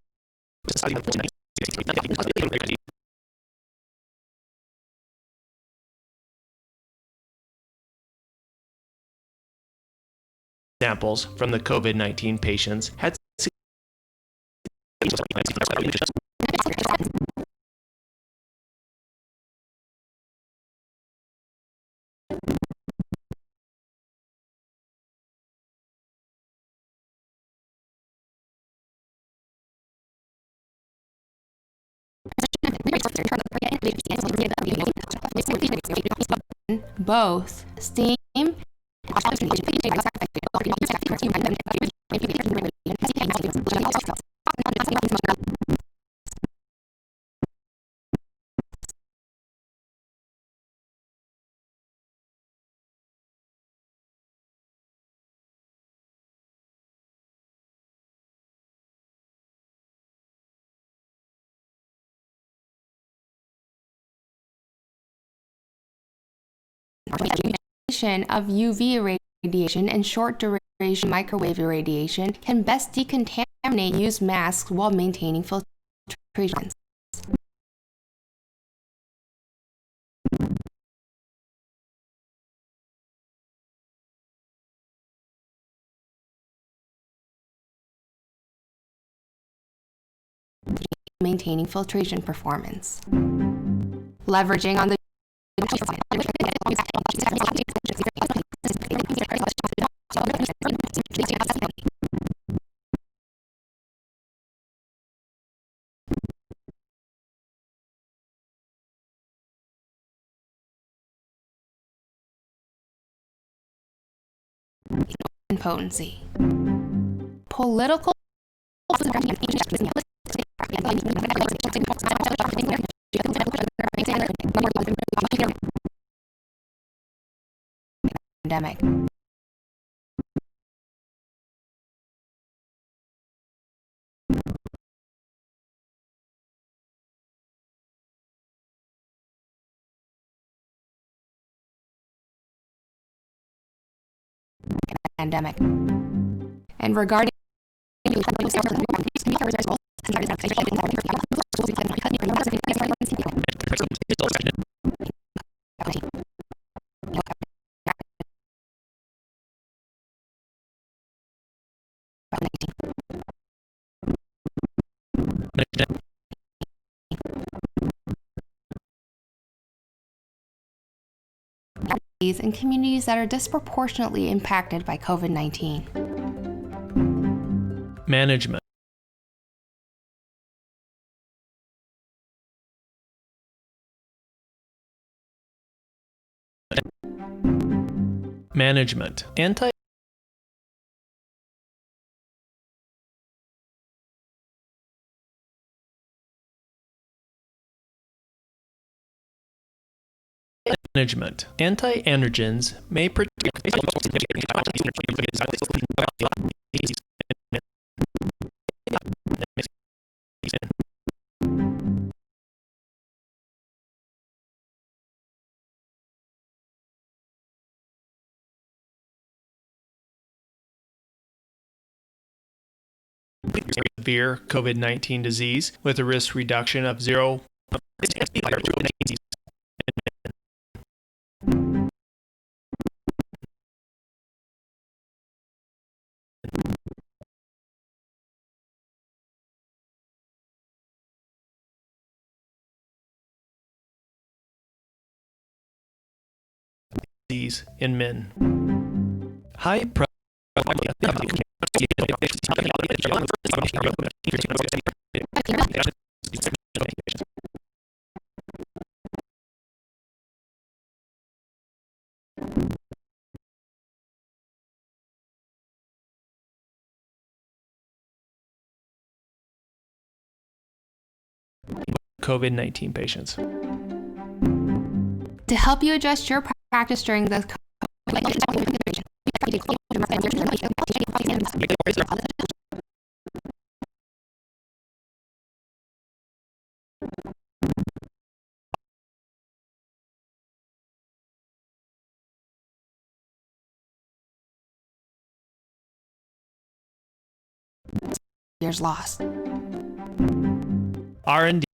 samples from the COVID-19 patients had both steam of UV radiation and short duration microwave irradiation can best decontaminate used masks while maintaining filtration. Maintaining filtration performance. Leveraging on the potency. Political pandemic. And regarding in communities that are disproportionately impacted by COVID-19. Management. Management. Management. Anti-androgens may protect severe COVID-19 disease with a risk reduction of 0. Disease in men. High COVID-19 patients. To help you adjust your practice during the years lost. R&D.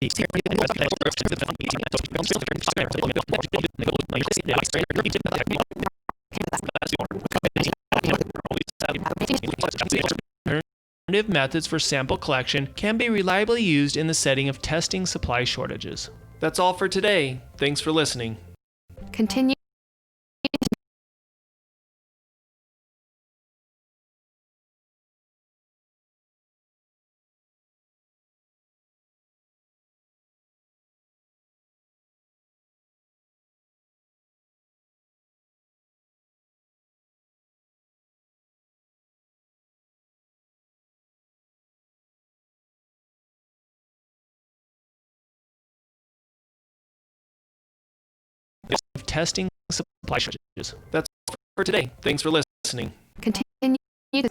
Alternative methods for sample collection can be reliably used in the setting of testing supply shortages. That's all for today. Thanks for listening. Continue. Of testing supply shortages. That's all for today. Thanks for listening. Continue to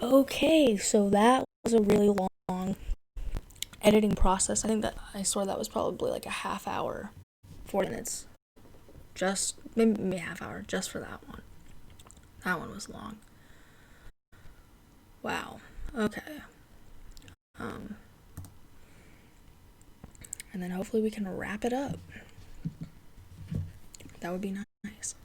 Okay, so that was a really long editing process. I swear that was probably like a half hour, 40 minutes. Just maybe a half hour just for that one. That one was long. Wow. Okay. And then hopefully we can wrap it up. That would be nice.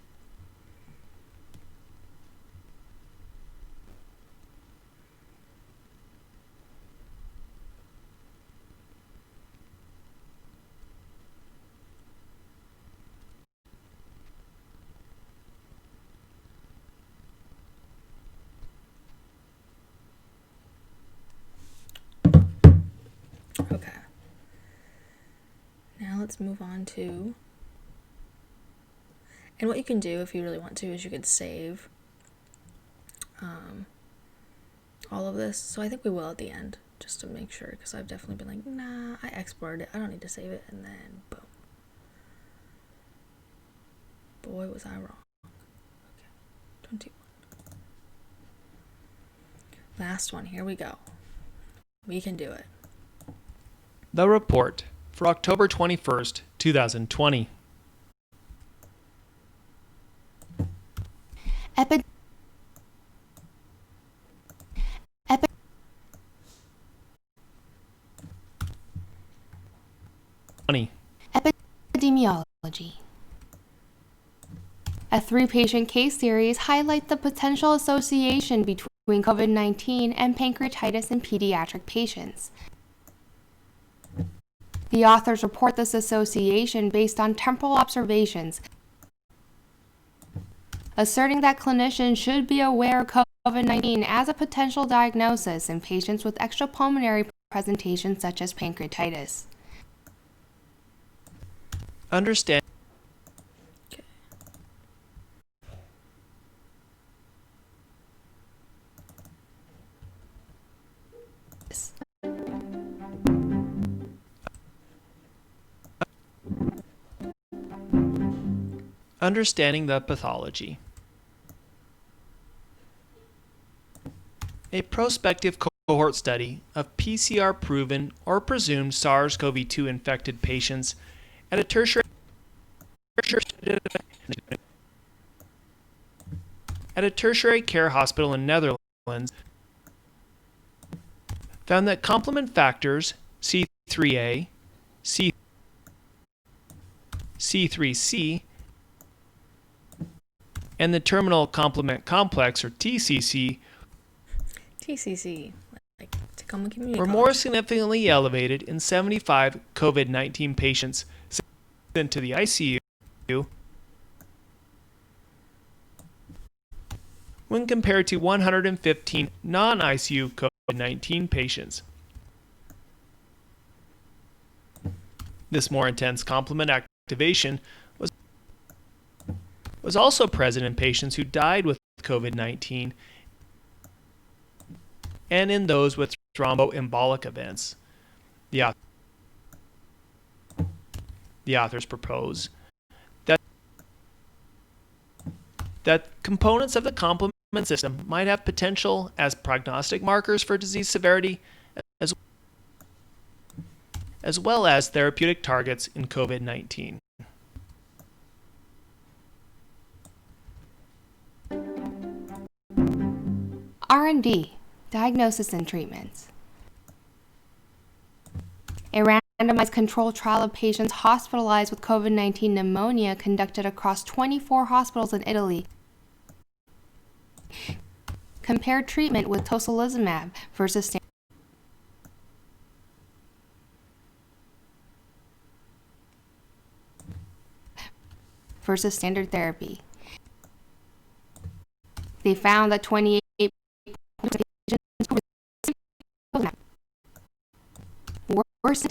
Okay. Now let's move on to, and what you can do if you really want to is you could save all of this. So I think we will at the end, just to make sure, because I've definitely been like, nah, I exported it, I don't need to save it, and then boom. Boy, was I wrong. Okay, 21. Last one, here we go. We can do it. The report for October 21st, 2020. Epi Epidemiology. A 3-patient case series highlights the potential association between COVID-19 and pancreatitis in pediatric patients. The authors report this association based on temporal observations, asserting that clinicians should be aware of COVID-19 as a potential diagnosis in patients with extrapulmonary presentations such as pancreatitis. Understand. Understanding the pathology. A prospective cohort study of PCR-proven or presumed SARS-CoV-2 infected patients at a tertiary care hospital in Netherlands found that complement factors C3a, C3c, and the terminal complement complex, or TCC, like Tacoma Community were College. more significantly elevated in 75 COVID-19 patients sent to the ICU when compared to 115 non-ICU COVID-19 patients. This more intense complement activation was also present in patients who died with COVID-19 and in those with thromboembolic events. The authors propose that components of the complement system might have potential as prognostic markers for disease severity, as well as therapeutic targets in COVID-19. R&D, diagnosis and treatments. A randomized controlled trial of patients hospitalized with COVID-19 pneumonia conducted across 24 hospitals in Italy compared treatment with tocilizumab versus standard therapy. They found that 28% worse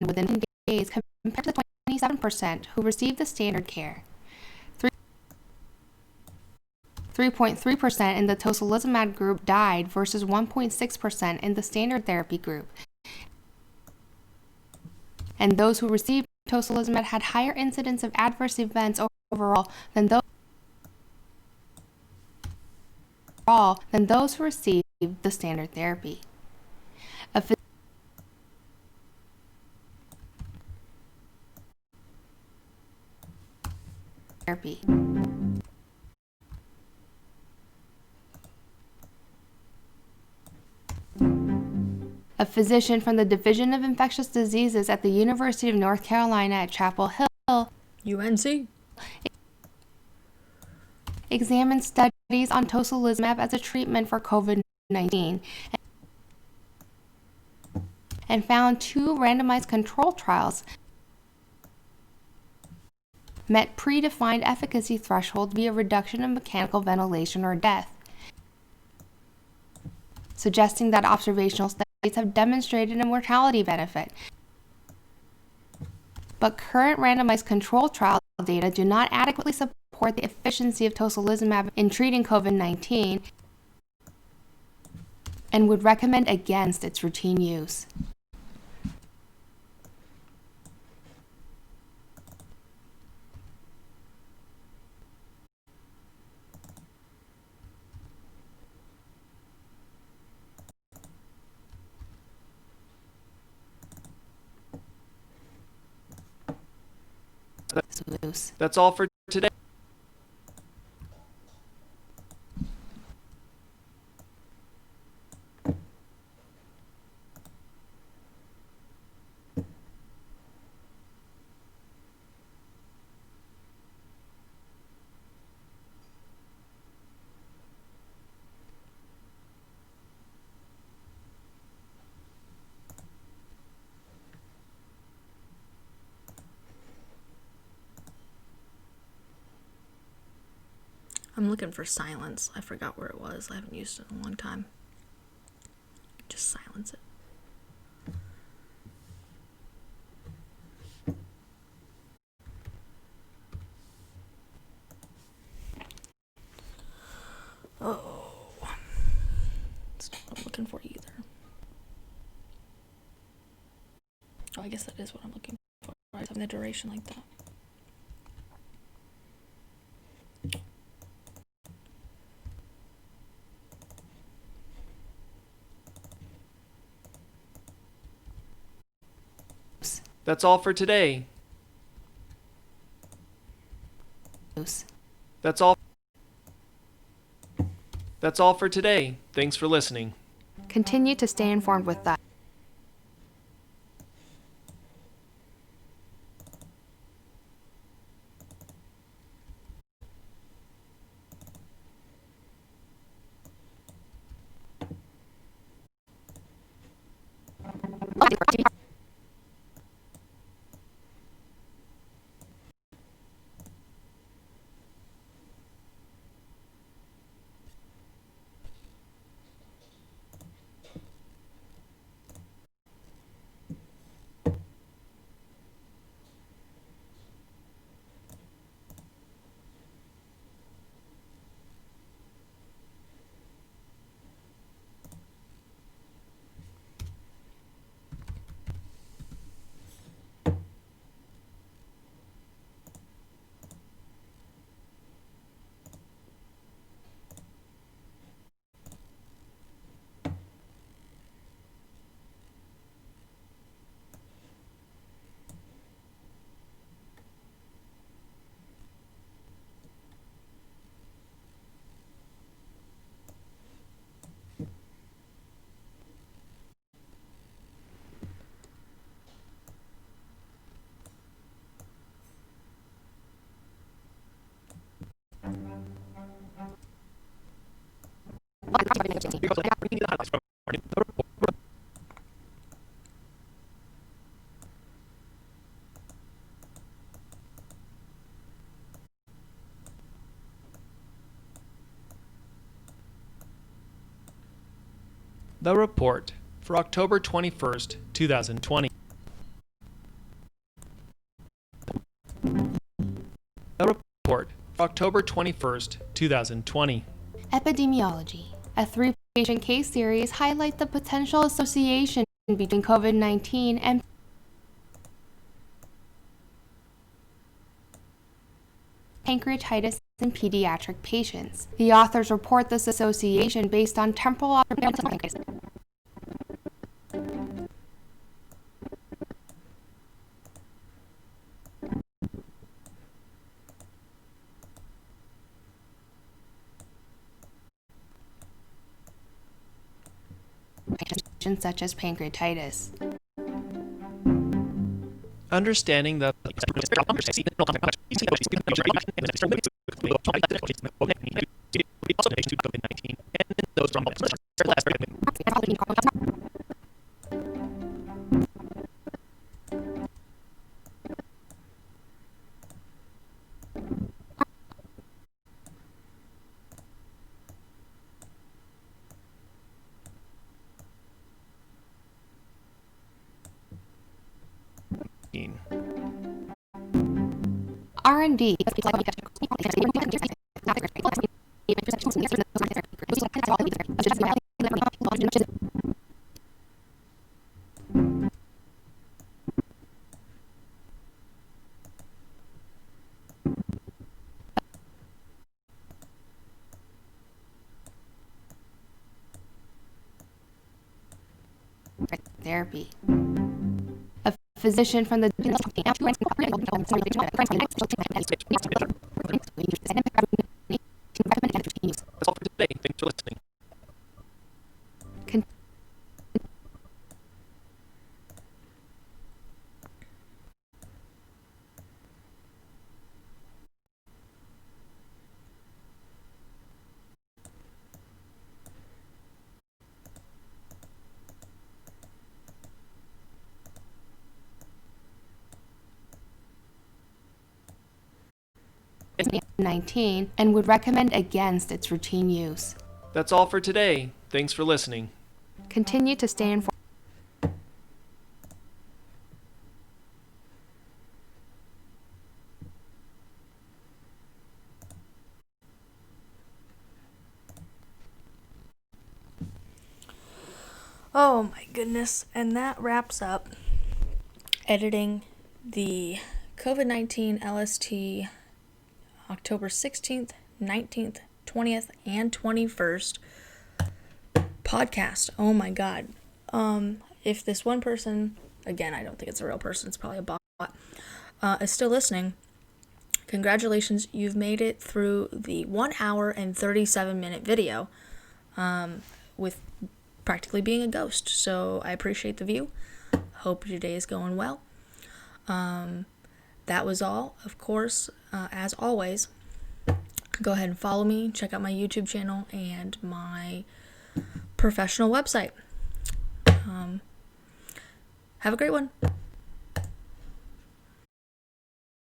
within days compared to the 27% who received the standard care. 3.3% in the tocilizumab group died versus 1.6% in the standard therapy group. And those who received tocilizumab had higher incidence of adverse events overall than those who received the standard therapy. A physician from the Division of Infectious Diseases at the University of North Carolina at Chapel Hill, UNC, examined studies on tocilizumab as a treatment for COVID-19 and found 2 randomized control trials met predefined efficacy thresholds via reduction of mechanical ventilation or death, suggesting that observational studies have demonstrated a mortality benefit. But current randomized control trial data do not adequately support the efficiency of tocilizumab in treating COVID-19 and would recommend against its routine use. That's all for today. I'm looking for silence. I forgot where it was. I haven't used it in a long time. Just silence it. Oh, that's not what I'm looking for either. Oh, I guess that is what I'm looking for. Having the duration like that. That's all for today. That's all for today. Thanks for listening. Continue to stay informed with that. The report for October 21st, 2020. The report for October 21st, 2020. Epidemiology. A 3-patient case series highlight the potential association between COVID-19 and pancreatitis in pediatric patients. The authors report this association based on temporal observations. Such as pancreatitis. Understanding the R&D. Therapy. A physician from the That's all for today. Thanks for listening. 19 and would recommend against its routine use. That's all for today. Thanks for listening. Continue to stay informed. Oh my goodness. And that wraps up editing the COVID-19 LST October 16th, 19th, 20th, and 21st podcast. Oh my god. If this one person, again, I don't think it's a real person, it's probably a bot, is still listening, congratulations, you've made it through the 1 hour and 37-minute video with practically being a ghost. So I appreciate the view. Hope your day is going well. That was all. Of course, as always, go ahead and follow me. Check out my YouTube channel and my professional website. Have a great one.